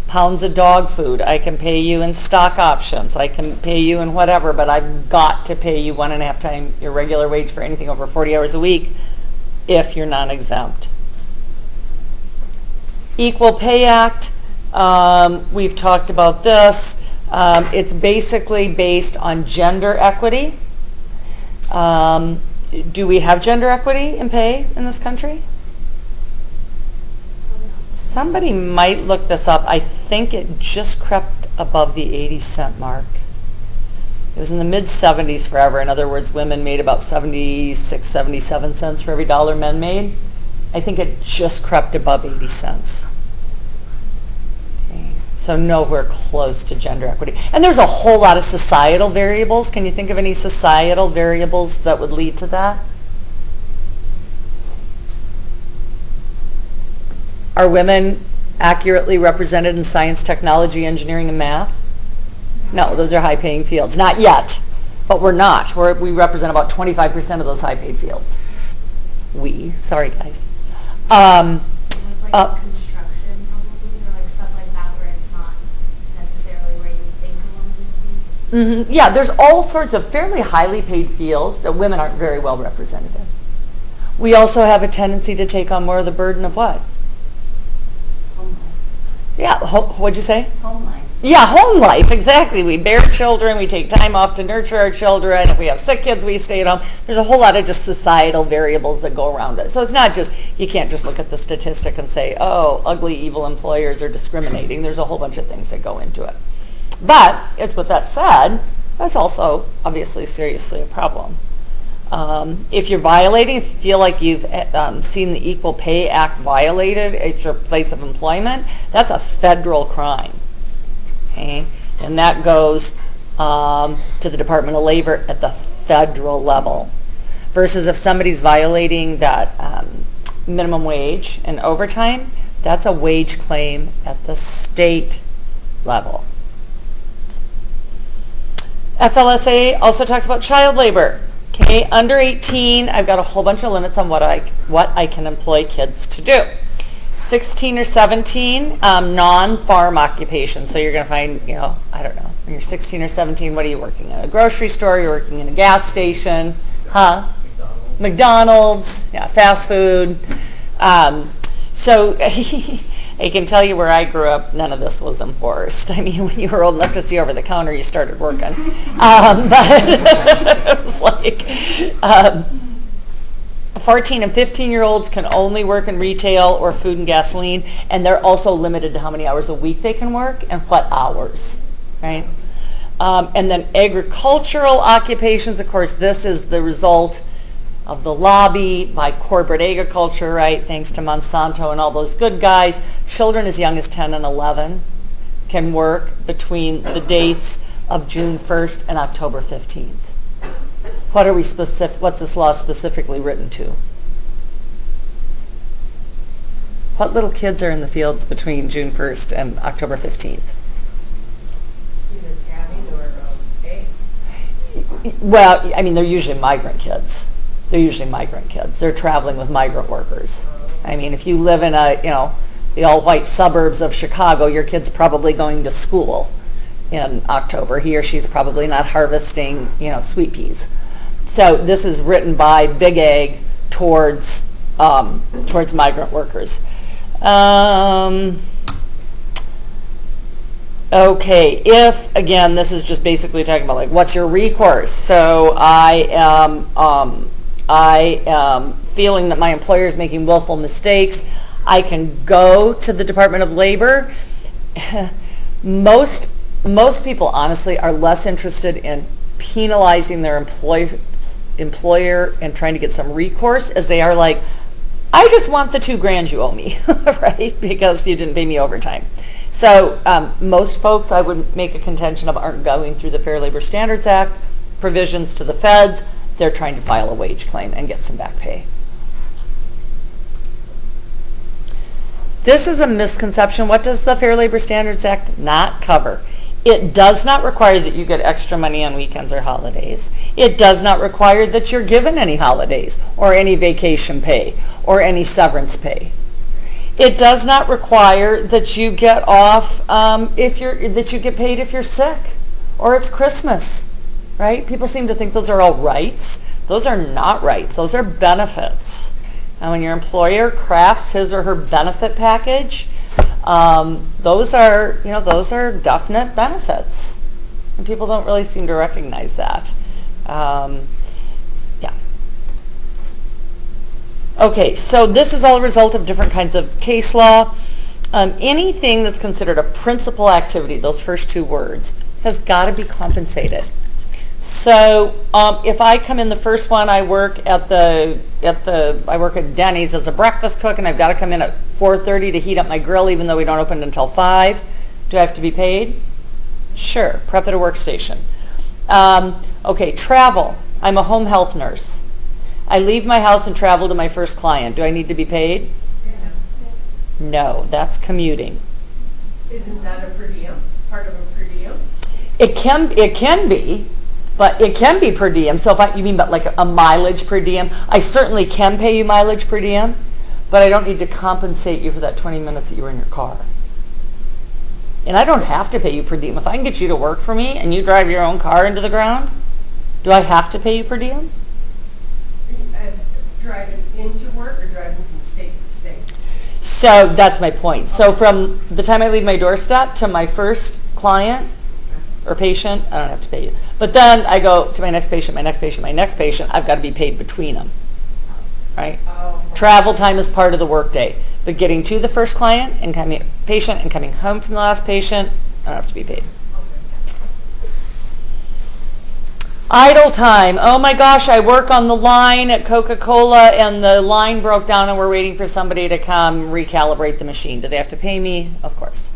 pounds of dog food. I can pay you in stock options. I can pay you in whatever, but I've got to pay you 1.5 times your regular wage for anything over 40 hours a week if you're non-exempt. Equal Pay Act, we've talked about this. It's basically based on gender equity. Do we have gender equity in pay in this country? Somebody might look this up. I think it just crept above the 80-cent mark. It was in the mid-70s forever. In other words, women made about 76, 77 cents for every dollar men made. I think it just crept above 80 cents. Okay. So nowhere close to gender equity. And there's a whole lot of societal variables. Can you think of any societal variables that would lead to that? Are women accurately represented in science, technology, engineering, and math? No, those are high-paying fields. Not yet, but we're not. We represent about 25% of those high-paid fields. Sorry guys. Like construction probably, or like stuff like that where it's not necessarily where you think a woman would be. Yeah, there's all sorts of fairly highly paid fields that women aren't very well represented in. We also have a tendency to take on more of the burden of what? Yeah, what'd you say? Home life. Yeah, home life, exactly. We bear children, we take time off to nurture our children. If we have sick kids, we stay at home. There's a whole lot of just societal variables that go around it. So it's not just, you can't just look at the statistic and say, oh, ugly, evil employers are discriminating. There's a whole bunch of things that go into it. But, it's with that said, that's also obviously seriously a problem. If you're violating, if you feel like you've seen the Equal Pay Act violated at your place of employment, that's a federal crime. Okay? And that goes to the Department of Labor at the federal level. Versus if somebody's violating that minimum wage and overtime, that's a wage claim at the state level. FLSA also talks about child labor. Okay, under 18, I've got a whole bunch of limits on what I can employ kids to do. 16 or 17, non-farm occupations. So you're going to find, I don't know, when you're 16 or 17, what are you working in? A grocery store, you're working in a gas station, McDonald's, yeah, fast food. So I can tell you where I grew up, none of this was enforced. I mean, when you were old enough to see over the counter, you started working. But it was like 14 and 15-year-olds can only work in retail or food and gasoline, and they're also limited to how many hours a week they can work and what hours, right? And then agricultural occupations, of course, this is the result of the lobby by corporate agriculture, right, thanks to Monsanto and all those good guys. Children as young as 10 and 11 can work between the dates of June 1st and October 15th. What's this law specifically written to? What little kids are in the fields between June 1st and October 15th? Either cabin or egg. Well, I mean, they're usually migrant kids. They're traveling with migrant workers. I mean, if you live in the all-white suburbs of Chicago, your kid's probably going to school in October. He or she's probably not harvesting, sweet peas. So this is written by Big Ag towards migrant workers. Okay, if, again, this is just basically talking about, like, what's your recourse? So I am feeling that my employer is making willful mistakes. I can go to the Department of Labor. Most people, honestly, are less interested in penalizing their employer and trying to get some recourse as they are like, I just want the $2,000 you owe me, right? Because you didn't pay me overtime. So most folks, I would make a contention of, aren't going through the Fair Labor Standards Act provisions to the feds. They're trying to file a wage claim and get some back pay. This is a misconception. What does the Fair Labor Standards Act not cover? It does not require that you get extra money on weekends or holidays. It does not require that you're given any holidays or any vacation pay or any severance pay. It does not require that you get off that you get paid if you're sick or it's Christmas, right? People seem to think those are all rights. Those are not rights. Those are benefits. And when your employer crafts his or her benefit package, those are definite benefits, and people don't really seem to recognize that. Okay, so this is all a result of different kinds of case law. Anything that's considered a principal activity, those first two words, has got to be compensated. So if I come in the first one, I work at Denny's as a breakfast cook, and I've got to come in at 4:30 to heat up my grill, even though we don't open until 5. Do I have to be paid? Sure. Prep at a workstation. Okay, travel. I'm a home health nurse. I leave my house and travel to my first client. Do I need to be paid? Yes. No, that's commuting. Isn't that a per diem? Part of a per diem? It can be. But it can be per diem. So you mean but like a mileage per diem, I certainly can pay you mileage per diem, but I don't need to compensate you for that 20 minutes that you were in your car. And I don't have to pay you per diem. If I can get you to work for me and you drive your own car into the ground, do I have to pay you per diem? As driving into work or driving from state to state? So that's my point. So from the time I leave my doorstep to my first client or patient, I don't have to pay you. But then I go to my next patient, my next patient, my next patient. I've got to be paid between them, right? Oh. Travel time is part of the workday, but getting to the first client and coming patient and coming home from the last patient, I don't have to be paid. Idle time. Oh my gosh, I work on the line at Coca-Cola and the line broke down and we're waiting for somebody to come recalibrate the machine. Do they have to pay me? Of course.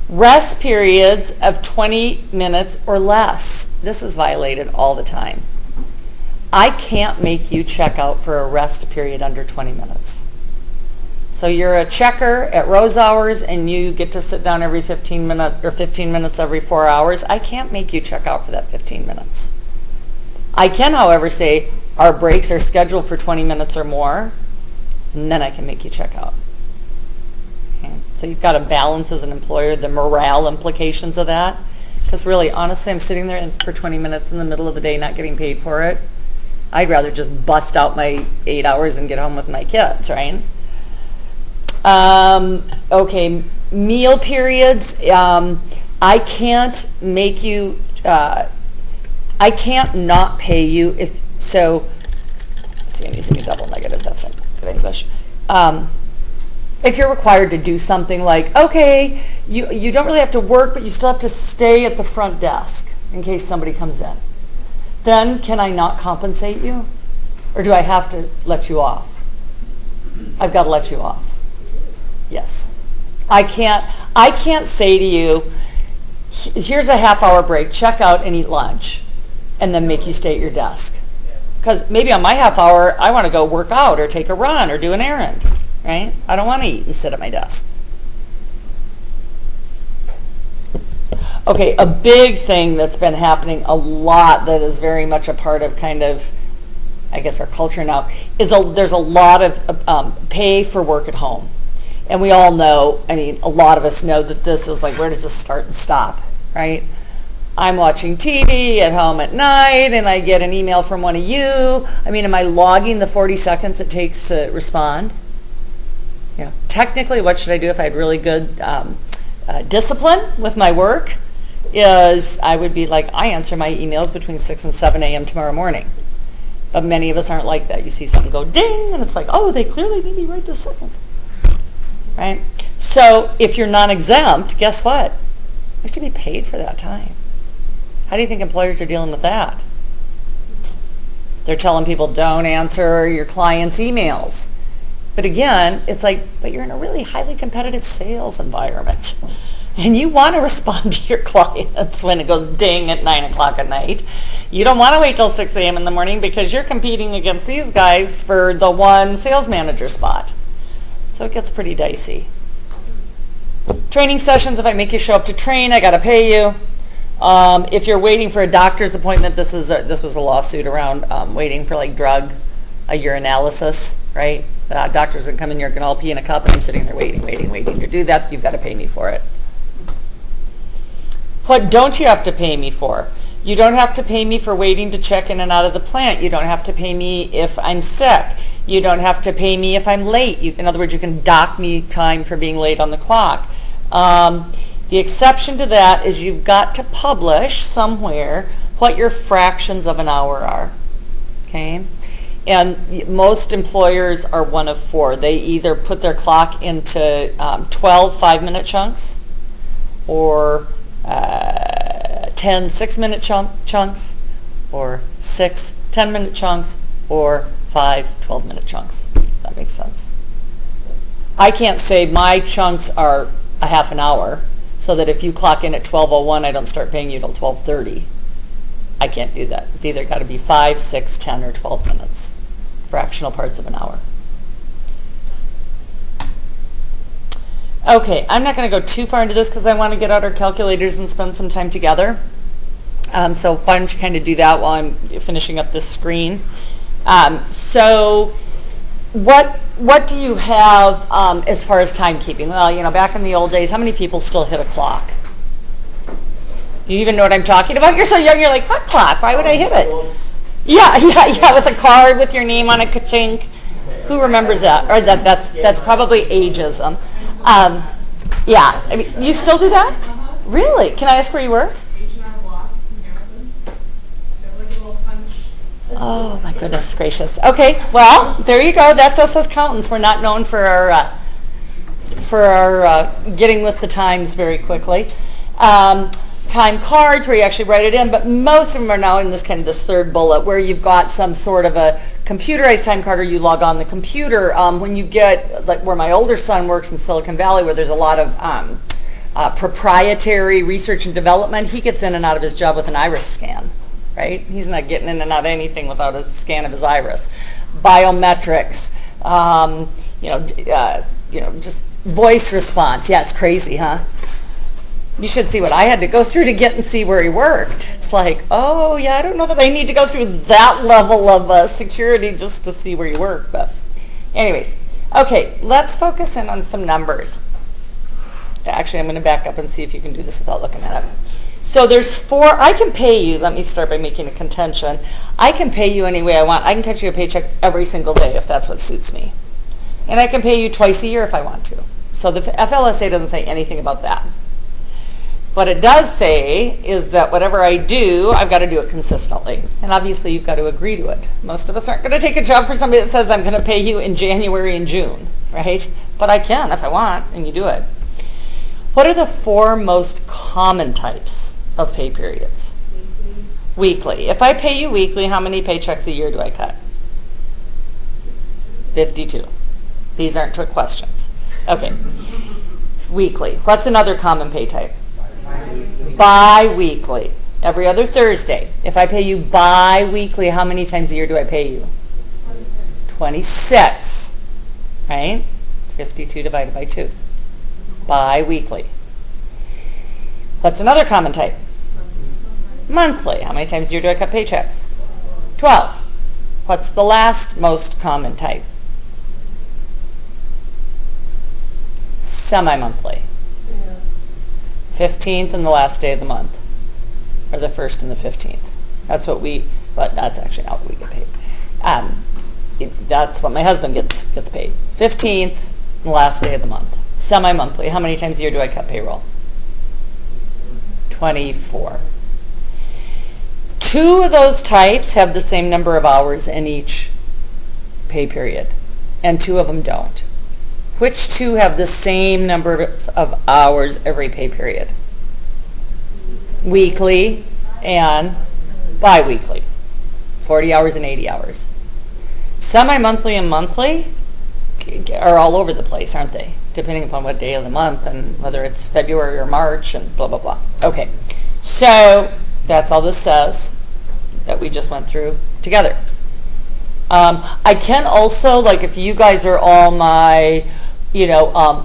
Rest periods of 20 minutes or less. This is violated all the time. I can't make you check out for a rest period under 20 minutes. So you're a checker at Rose Hours and you get to sit down every 15 minutes or 15 minutes every 4 hours. I can't make you check out for that 15 minutes. I can, however, say our breaks are scheduled for 20 minutes or more, and then I can make you check out. Okay. So you've got to balance as an employer the morale implications of that. Because really, honestly, I'm sitting there for 20 minutes in the middle of the day not getting paid for it. I'd rather just bust out my 8 hours and get home with my kids, right? Okay, meal periods. I can't make you, I can't not pay you if, so, let's see, I'm using a double negative, that's not good English. If you're required to do something like, okay, you don't really have to work, but you still have to stay at the front desk in case somebody comes in, then can I not compensate you? Or do I have to let you off? I've got to let you off. Yes. I can't say to you, here's a half-hour break, check out and eat lunch, and then make you stay at your desk. Because maybe on my half hour, I want to go work out or take a run or do an errand, right? I don't want to eat and sit at my desk. Okay, a big thing that's been happening a lot that is very much a part of kind of, I guess, our culture now, is there's a lot of pay for work at home. And we all know, I mean, a lot of us know that this is like, where does this start and stop, right? I'm watching TV at home at night and I get an email from one of you. I mean, am I logging the 40 seconds it takes to respond? You know, technically, what should I do if I had really good discipline with my work? Is I would be like, I answer my emails between 6 and 7 a.m. tomorrow morning. But many of us aren't like that. You see something go ding and it's like, oh, they clearly need me right this second. right? So if you're non-exempt, guess what? You have to be paid for that time. How do you think employers are dealing with that? They're telling people don't answer your clients' emails. But again, it's like, but you're in a really highly competitive sales environment. And you want to respond to your clients when it goes ding at 9 o'clock at night. You don't want to wait till 6 a.m. in the morning because you're competing against these guys for the one sales manager spot. So it gets pretty dicey. Training sessions, if I make you show up to train, I got to pay you. If you're waiting for a doctor's appointment, this was a lawsuit around waiting for like drug, a urinalysis, right? Doctors can come in here, can all pee in a cup, and I'm sitting there waiting to do that. You've got to pay me for it. What don't you have to pay me for? You don't have to pay me for waiting to check in and out of the plant. You don't have to pay me if I'm sick. You don't have to pay me if I'm late. In other words, you can dock me time for being late on the clock. The exception to that is you've got to publish somewhere what your fractions of an hour are. Okay? And most employers are one of four. They either put their clock into 12 5-minute chunks or 10 6-minute chunks or 6 10-minute chunks or 5 12-minute chunks. If that makes sense. I can't say my chunks are a half an hour so that if you clock in at 12:01, I don't start paying you till 12:30. I can't do that. It's either got to be 5, 6, 10, or 12 minutes. Fractional parts of an hour. Okay, I'm not going to go too far into this because I want to get out our calculators and spend some time together. So why don't you kind of do that while I'm finishing up this screen. So what do you have as far as timekeeping? Well, back in the old days, how many people still hit a clock? Do you even know what I'm talking about? You're so young, you're like, what clock? Why would I hit it? Yeah, with a card with your name on a ka-chink. Who remembers that? Or that's probably ageism. Yeah, I mean, you still do that? Really? Can I ask where you work? H&R Block in Hamilton. They have like a little punch. Oh my goodness gracious. Okay, well, there you go. That's us as accountants. We're not known for our getting with the times very quickly. Time cards where you actually write it in, but most of them are now in this third bullet where you've got some sort of a computerized time card or you log on the computer. When you get, like where my older son works in Silicon Valley where there's a lot of proprietary research and development, he gets in and out of his job with an iris scan, right? He's not getting in and out of anything without a scan of his iris. Biometrics, just voice response. Yeah, it's crazy, huh? You should see what I had to go through to get and see where he worked. It's like, oh yeah, I don't know that I need to go through that level of security just to see where you work. But anyways, okay, let's focus in on some numbers. Actually, I'm going to back up and see if you can do this without looking at it. So there's 4, I can pay you, let me start by making a contention. I can pay you any way I want. I can cut you a paycheck every single day if that's what suits me. And I can pay you twice a year if I want to. So the FLSA doesn't say anything about that. What it does say is that whatever I do, I've got to do it consistently. And obviously you've got to agree to it. Most of us aren't going to take a job for somebody that says I'm going to pay you in January and June, right? But I can if I want, and you do it. What are the 4 most common types of pay periods? Weekly. If I pay you weekly, how many paychecks a year do I cut? 52. These aren't trick questions. Okay. Weekly. What's another common pay type? Bi-weekly. Every other Thursday. If I pay you bi-weekly, how many times a year do I pay you? 26. Right? 52 divided by 2. Bi-weekly. What's another common type? Monthly. How many times a year do I cut paychecks? 12. What's the last most common type? Semi-monthly. 15th and the last day of the month, or the 1st and the 15th. That's what but that's actually not what we get paid. That's what my husband gets paid. 15th and the last day of the month. Semi-monthly. How many times a year do I cut payroll? 24. 2 of those types have the same number of hours in each pay period, and 2 of them don't. Which two have the same number of hours every pay period? Weekly and bi-weekly. 40 hours and 80 hours. Semi-monthly and monthly are all over the place, aren't they? Depending upon what day of the month and whether it's February or March and blah, blah, blah. Okay, so that's all this says that we just went through together. I can also, like if you guys are all my,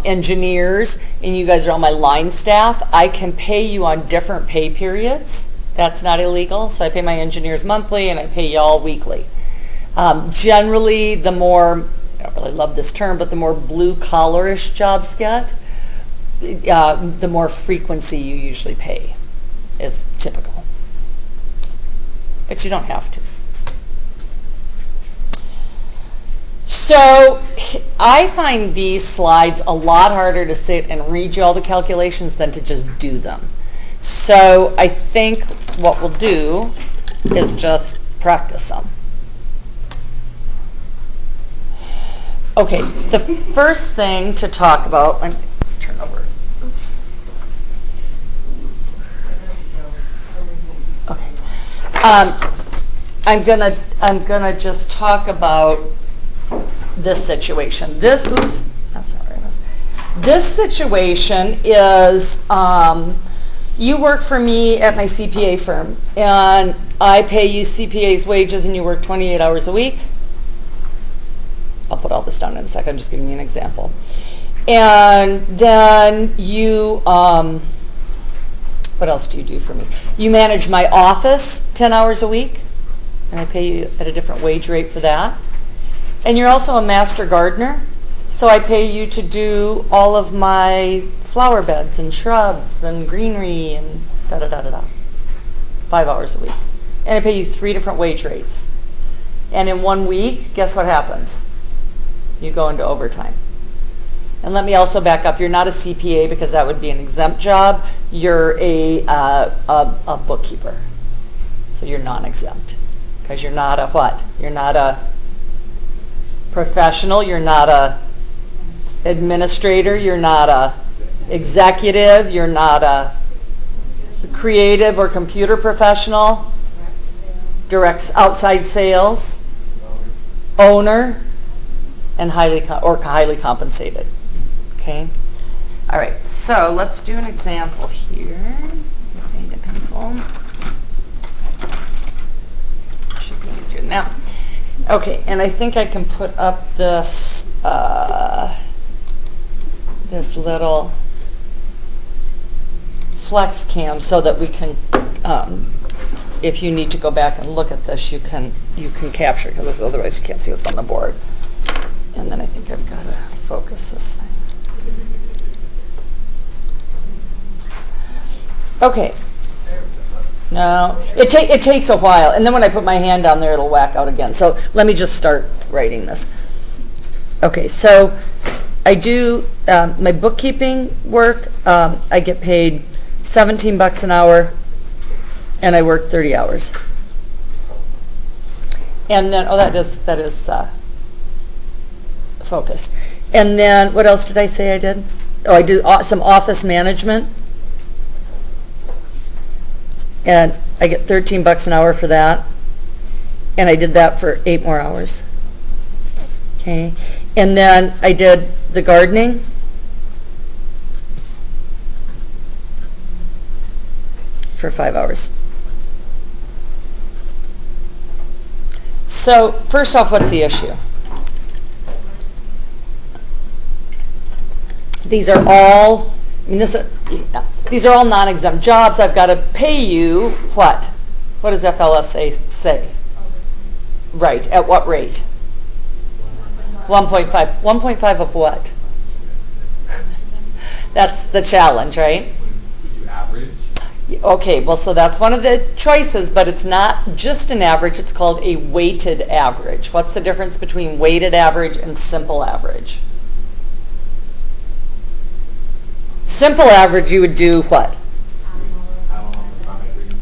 engineers and you guys are all my line staff, I can pay you on different pay periods. That's not illegal. So I pay my engineers monthly and I pay y'all weekly. Generally, the more, I don't really love this term, but the more blue-collar-ish jobs get, the more frequency you usually pay is typical. But you don't have to. So I find these slides a lot harder to sit and read you all the calculations than to just do them. So I think what we'll do is just practice them. Okay, the first thing to talk about, let's turn over. Oops. Okay. I'm gonna just talk about this situation. This situation is you work for me at my CPA firm, and I pay you CPA's wages, and you work 28 hours a week. I'll put all this down in a second. I'm just giving you an example. And then you, what else do you do for me? You manage my office 10 hours a week, and I pay you at a different wage rate for that. And you're also a master gardener, so I pay you to do all of my flower beds and shrubs and greenery and da-da-da-da-da. 5 hours a week. And I pay you 3 different wage rates. And in 1 week, guess what happens? You go into overtime. And let me also back up. You're not a CPA because that would be an exempt job. You're a bookkeeper. So you're non-exempt. Because you're not a what? You're not a professional. You're not a administrator. You're not a executive. You're not a creative or computer professional. Direct outside sales. Owner. And highly compensated. Okay? All right, so let's do an example here. Find a pencil. Should be easier now. Okay, and I think I can put up this this little flex cam so that we can, if you need to go back and look at this, you can capture, because otherwise you can't see what's on the board. And then I think I've got to focus this thing. Okay. No, it takes a while, and then when I put my hand down there, it'll whack out again. So let me just start writing this. Okay, so I do my bookkeeping work. I get paid $17 an hour, and I work 30 hours. And then, that is focused. And then, what else did I say I did? Oh, I did some office management. And I get $13 an hour for that. And I did that for 8 more hours. Okay. And then I did the gardening. For 5 hours. So, first off, what's the issue? These are all, these are all non-exempt jobs. I've got to pay you what? What does FLSA say? Right. At what rate? 1.5. 1.5 of what? That's the challenge, right? Would you average? Okay, well, so that's one of the choices, but it's not just an average. It's called a weighted average. What's the difference between weighted average and simple average? Simple average, you would do what?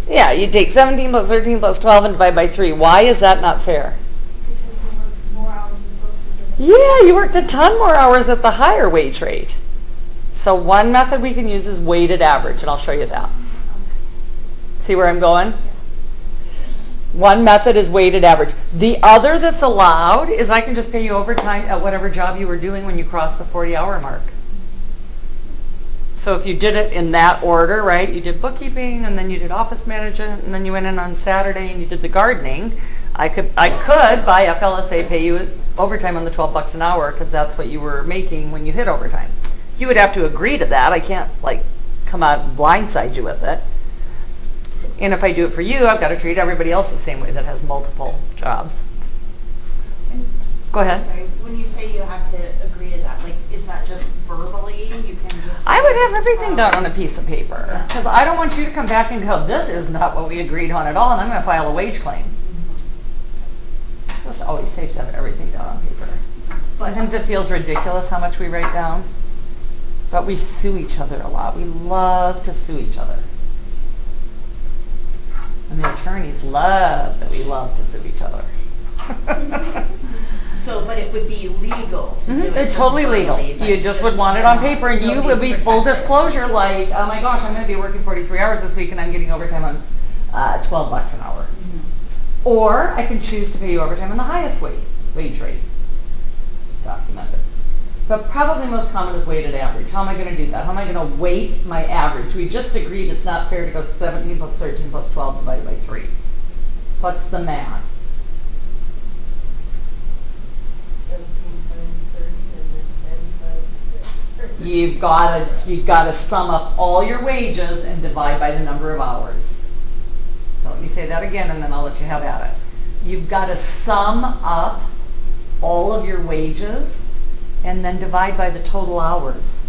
Yeah, you take 17 plus 13 plus 12 and divide by 3. Why is that not fair? Because you work more hours in bookkeeping. Yeah, you worked a ton more hours at the higher wage rate. So one method we can use is weighted average, and I'll show you that. See where I'm going? One method is weighted average. The other that's allowed is I can just pay you overtime at whatever job you were doing when you crossed the 40-hour mark. So if you did it in that order, right, you did bookkeeping, and then you did office management, and then you went in on Saturday and you did the gardening, I could by FLSA pay you overtime on the $12 an hour because that's what you were making when you hit overtime. You would have to agree to that. I can't come out and blindside you with it. And if I do it for you, I've got to treat everybody else the same way that has multiple jobs. Go ahead. Sorry, when you say you have to agree to that, is that just verbally? You can just. I would have everything done on a piece of paper because I don't want you to come back and go, this is not what we agreed on at all, and I'm going to file a wage claim. It's just always safe to have everything done on paper. Sometimes it feels ridiculous how much we write down, but we sue each other a lot. We love to sue each other. And the attorneys love that we love to sue each other. So, but it would be legal to do it. It's totally legal. verbally, but You just would want it on paper, and you would be full protected. disclosure, oh my gosh, I'm going to be working 43 hours this week, and I'm getting overtime on $12 an hour. Or I can choose to pay you overtime on the highest wage rate. Documented. But probably most common is weighted average. How am I going to do that? How am I going to weight my average? We just agreed it's not fair to go 17 plus 13 plus 12 divided by 3. What's the math? 17 times 30 and then 10 times 6. You've got to sum up all your wages and divide by the number of hours. So let me say that again, and then I'll let you have at it. You've got to sum up all of your wages and then divide by the total hours.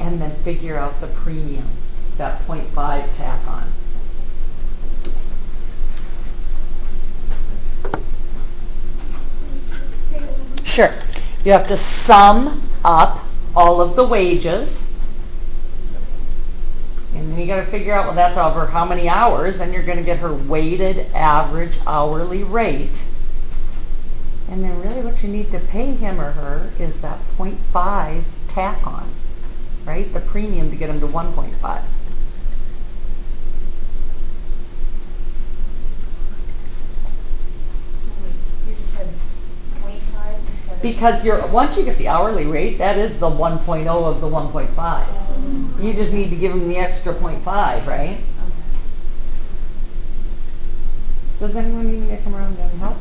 And then figure out the premium, that 0.5 tack on. Sure. You have to sum up all of the wages. And then you got to figure out, well, that's over how many hours, and you're going to get her weighted average hourly rate. And then really what you need to pay him or her is that 0.5 tack on, right? The premium to get him to 1.5. You just said 0.5 instead of. Because once you get the hourly rate, that is the 1.0 of the 1.5. You just need to give him the extra 0.5, right? Does anyone need me to come around and help?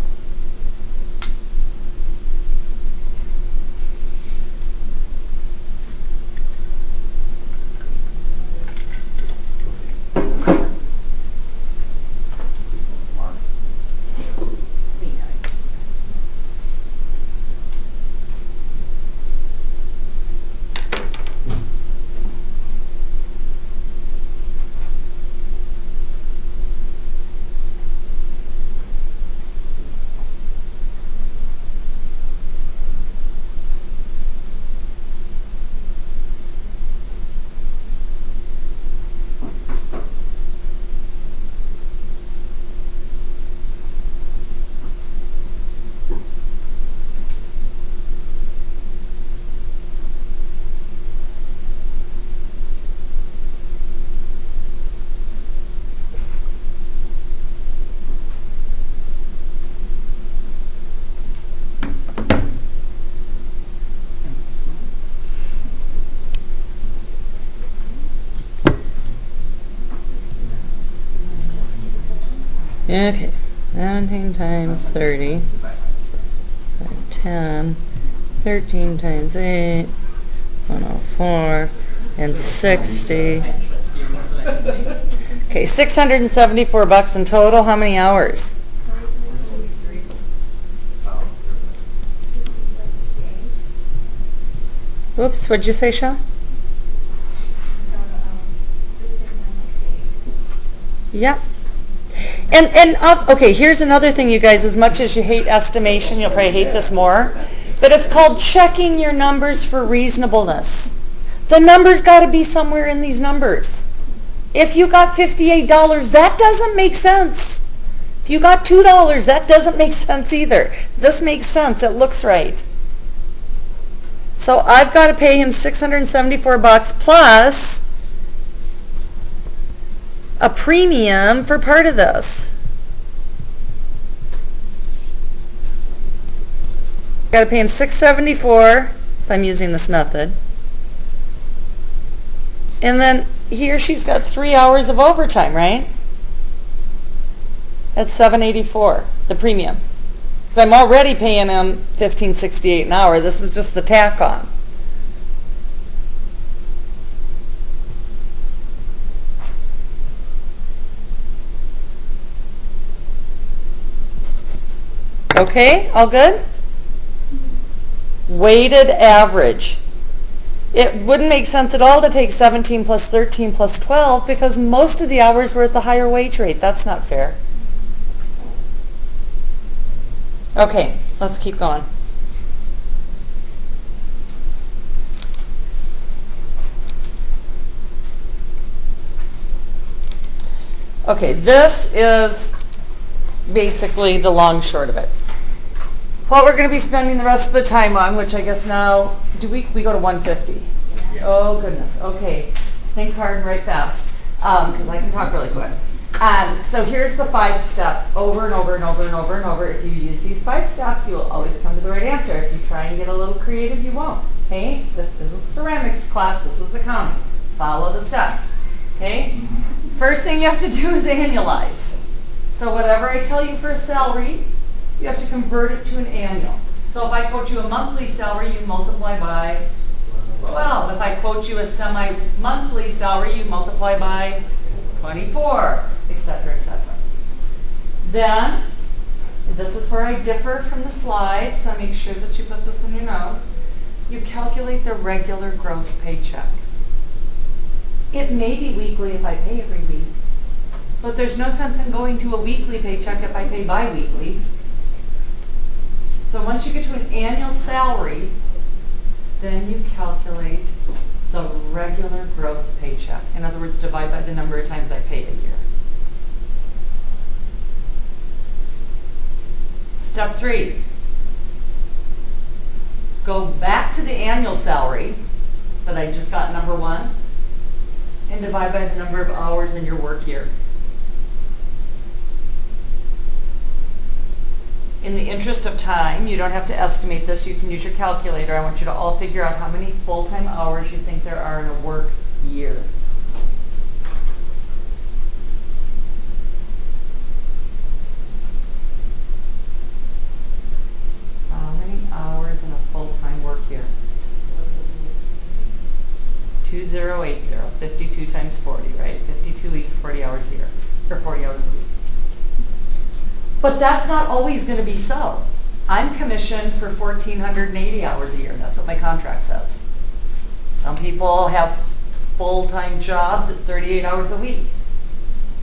Okay, 17 times 30, 10, 13 times 8, 104, and 60. Okay, $674 in total. How many hours? Oops, what'd you say, Shaw? Yep. And okay, here's another thing, you guys. As much as you hate estimation, you'll probably hate this more, but it's called checking your numbers for reasonableness. The numbers got to be somewhere in these numbers. If you got $58, that doesn't make sense. If you got $2, that doesn't make sense either. This makes sense. It looks right. So I've got to pay him $674 plus a premium for part of this. Got to pay him $674 if I'm using this method. And then he or she's got 3 hours of overtime, right? That's $784, the premium. Because I'm already paying him $15.68 an hour. This is just the tack on. Okay, all good? Weighted average. It wouldn't make sense at all to take 17 plus 13 plus 12 because most of the hours were at the higher wage rate. That's not fair. Okay, let's keep going. Okay, this is basically the long short of it. What we're going to be spending the rest of the time on, which I guess now, we go to 150? Yeah. Oh goodness, okay. Think hard and write fast, because I can talk really quick. So here's the 5 steps, over and over and over and over and over. If you use these 5 steps, you will always come to the right answer. If you try and get a little creative, you won't. Okay? This isn't ceramics class, this is accounting. Follow the steps. Okay? First thing you have to do is annualize. So whatever I tell you for a salary, you have to convert it to an annual. So if I quote you a monthly salary, you multiply by 12. If I quote you a semi-monthly salary, you multiply by 24, etc., etc. Then, this is where I differ from the slide, so make sure that you put this in your notes. You calculate the regular gross paycheck. It may be weekly if I pay every week, but there's no sense in going to a weekly paycheck if I pay bi-weekly. So once you get to an annual salary, then you calculate the regular gross paycheck. In other words, divide by the number of times I paid a year. Step 3. Go back to the annual salary that I just got, number 1, and divide by the number of hours in your work year. In the interest of time, you don't have to estimate this. You can use your calculator. I want you to all figure out how many full-time hours you think there are in a work year. How many hours in a full-time work year? 2080, 52 times 40, right? 52 weeks, 40 hours a year, or 40 hours a week. But that's not always going to be so. I'm commissioned for 1,480 hours a year. That's what my contract says. Some people have full-time jobs at 38 hours a week.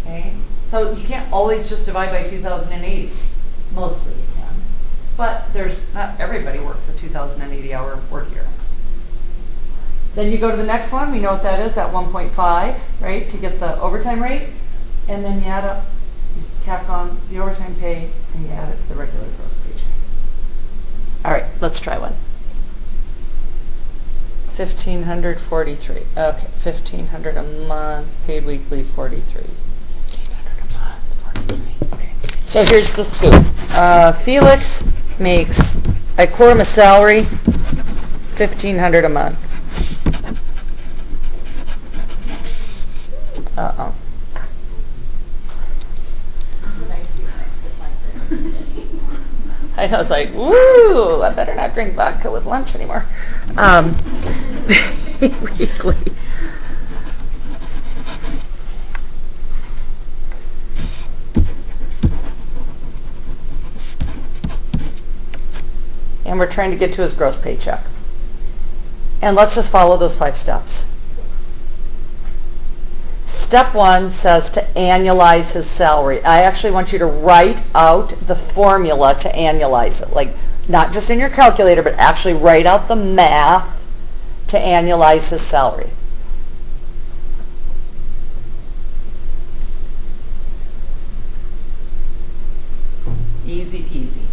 Okay? So you can't always just divide by 2,080. Mostly you can. But not everybody works a 2,080-hour work year. Then you go to the next one. We know what that is, at 1.5, right, to get the overtime rate. And then you add up. You tack on the overtime pay and you add it to the regular gross paycheck. All right, let's try one. 1,543. Okay, 1,500 a month, paid weekly 43. 1,500 a month, 43. Okay. So here's the scoop. Felix makes, I quote him a salary, 1,500 a month. Uh-oh. I was like, woo, I better not drink vodka with lunch anymore. Weekly. And we're trying to get to his gross paycheck. And let's just follow those 5 steps. Step 1 says to annualize his salary. I actually want you to write out the formula to annualize it. Like, not just in your calculator, but actually write out the math to annualize his salary. easy peasy.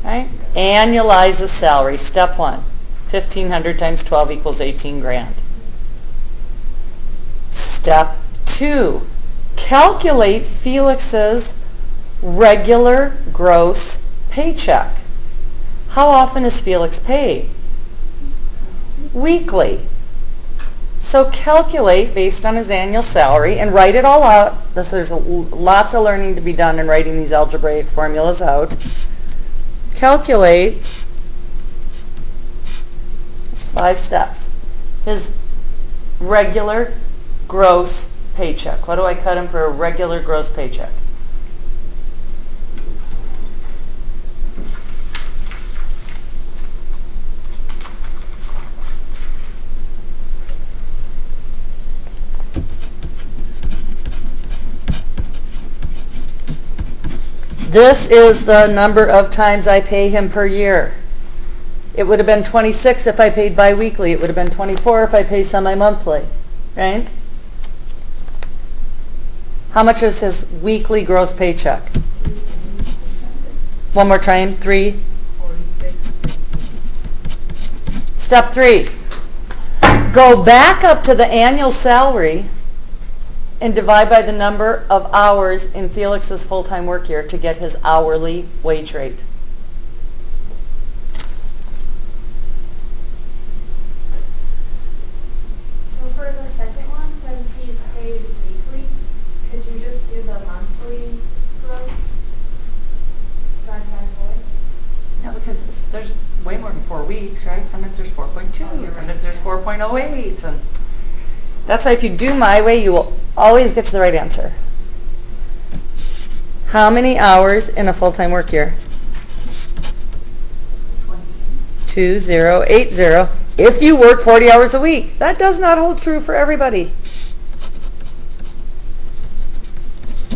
Right? Annualize the salary. Step 1. 1,500 times 12 equals 18 grand. Step 2. Calculate Felix's regular gross paycheck. How often is Felix paid? Weekly. So calculate based on his annual salary and write it all out. There's lots of learning to be done in writing these algebraic formulas out. Calculate, it's 5 steps, his regular gross paycheck. What do I cut him for a regular gross paycheck? This is the number of times I pay him per year. It would have been 26 if I paid biweekly. It would have been 24 if I pay semi-monthly, right? How much is his weekly gross paycheck? One more time, 3. 46. Step 3. Go back up to the annual salary and divide by the number of hours in Felix's full-time work year to get his hourly wage rate. So for the second one, since he's paid weekly, could you just do the monthly gross divided by 4? No, because there's way more than 4 weeks, right? Sometimes there's 4.2, sometimes there's 4.08. And that's why if you do my way, you will always get to the right answer. How many hours in a full-time work year? 2080. If you work 40 hours a week. That does not hold true for everybody.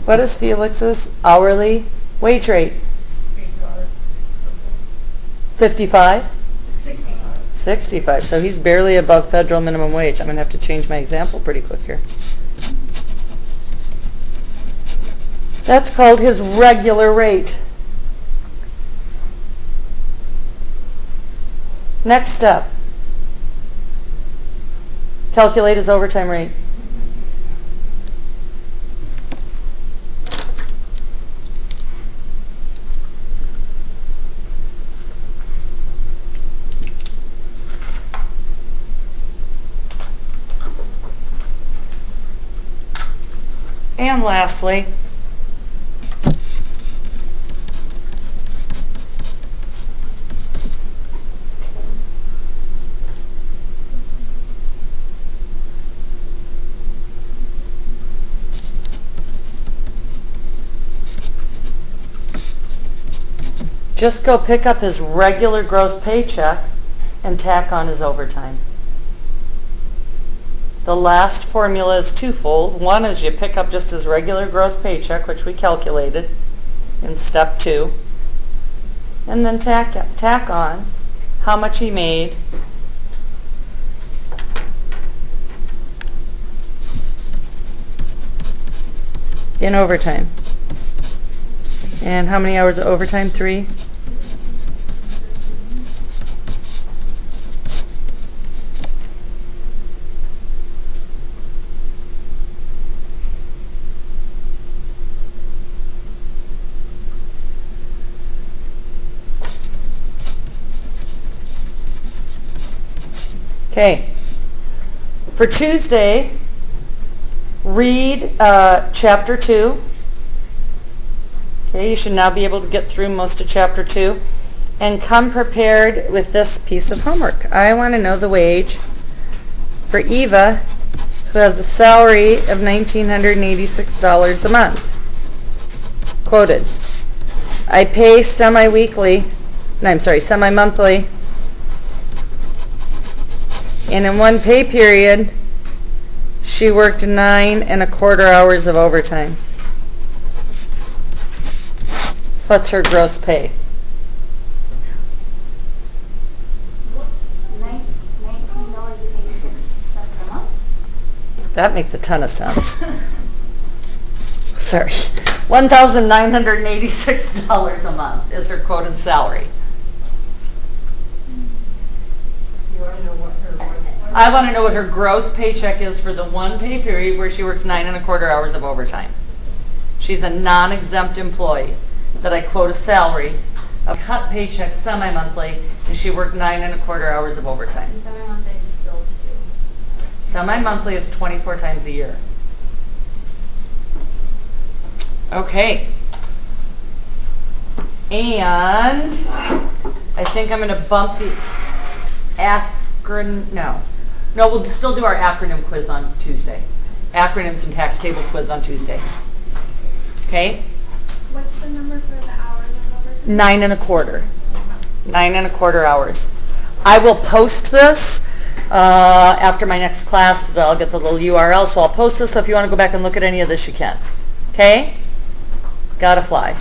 What is Felix's hourly wage rate? $8. 55? 65. 65. So he's barely above federal minimum wage. I'm going to have to change my example pretty quick here. That's called his regular rate. Next step. Calculate his overtime rate. And lastly, just go pick up his regular gross paycheck and tack on his overtime. The last formula is twofold. One is you pick up just his regular gross paycheck, which we calculated in step 2, and then tack on how much he made in overtime. And how many hours of overtime? 3? Okay. For Tuesday, read chapter 2. Okay, you should now be able to get through most of chapter 2 and come prepared with this piece of homework. I want to know the wage for Eva, who has a salary of $1,986 a month. Quoted. I pay semi-monthly, and in one pay period, She worked 9.25 hours of overtime. What's her gross pay? $19.86 a month. That makes a ton of sense. Sorry. $1,986 a month is her quoted salary. You wanna know what her one? I want to know what her gross paycheck is for the one pay period where she works 9.25 hours of overtime. She's a non-exempt employee that I quote a salary, a cut paycheck semi-monthly, and she worked 9.25 hours of overtime. And semi-month is still 2. Semi-monthly is 24 times a year. Okay. And I think I'm going to bump the No, we'll still do our acronym quiz on Tuesday. Acronyms and tax table quiz on Tuesday. Okay? What's the number for the hours of overtime? 9.25. 9.25 hours. I will post this after my next class. I'll get the little URL, so I'll post this. So if you want to go back and look at any of this, you can. Okay? Gotta fly.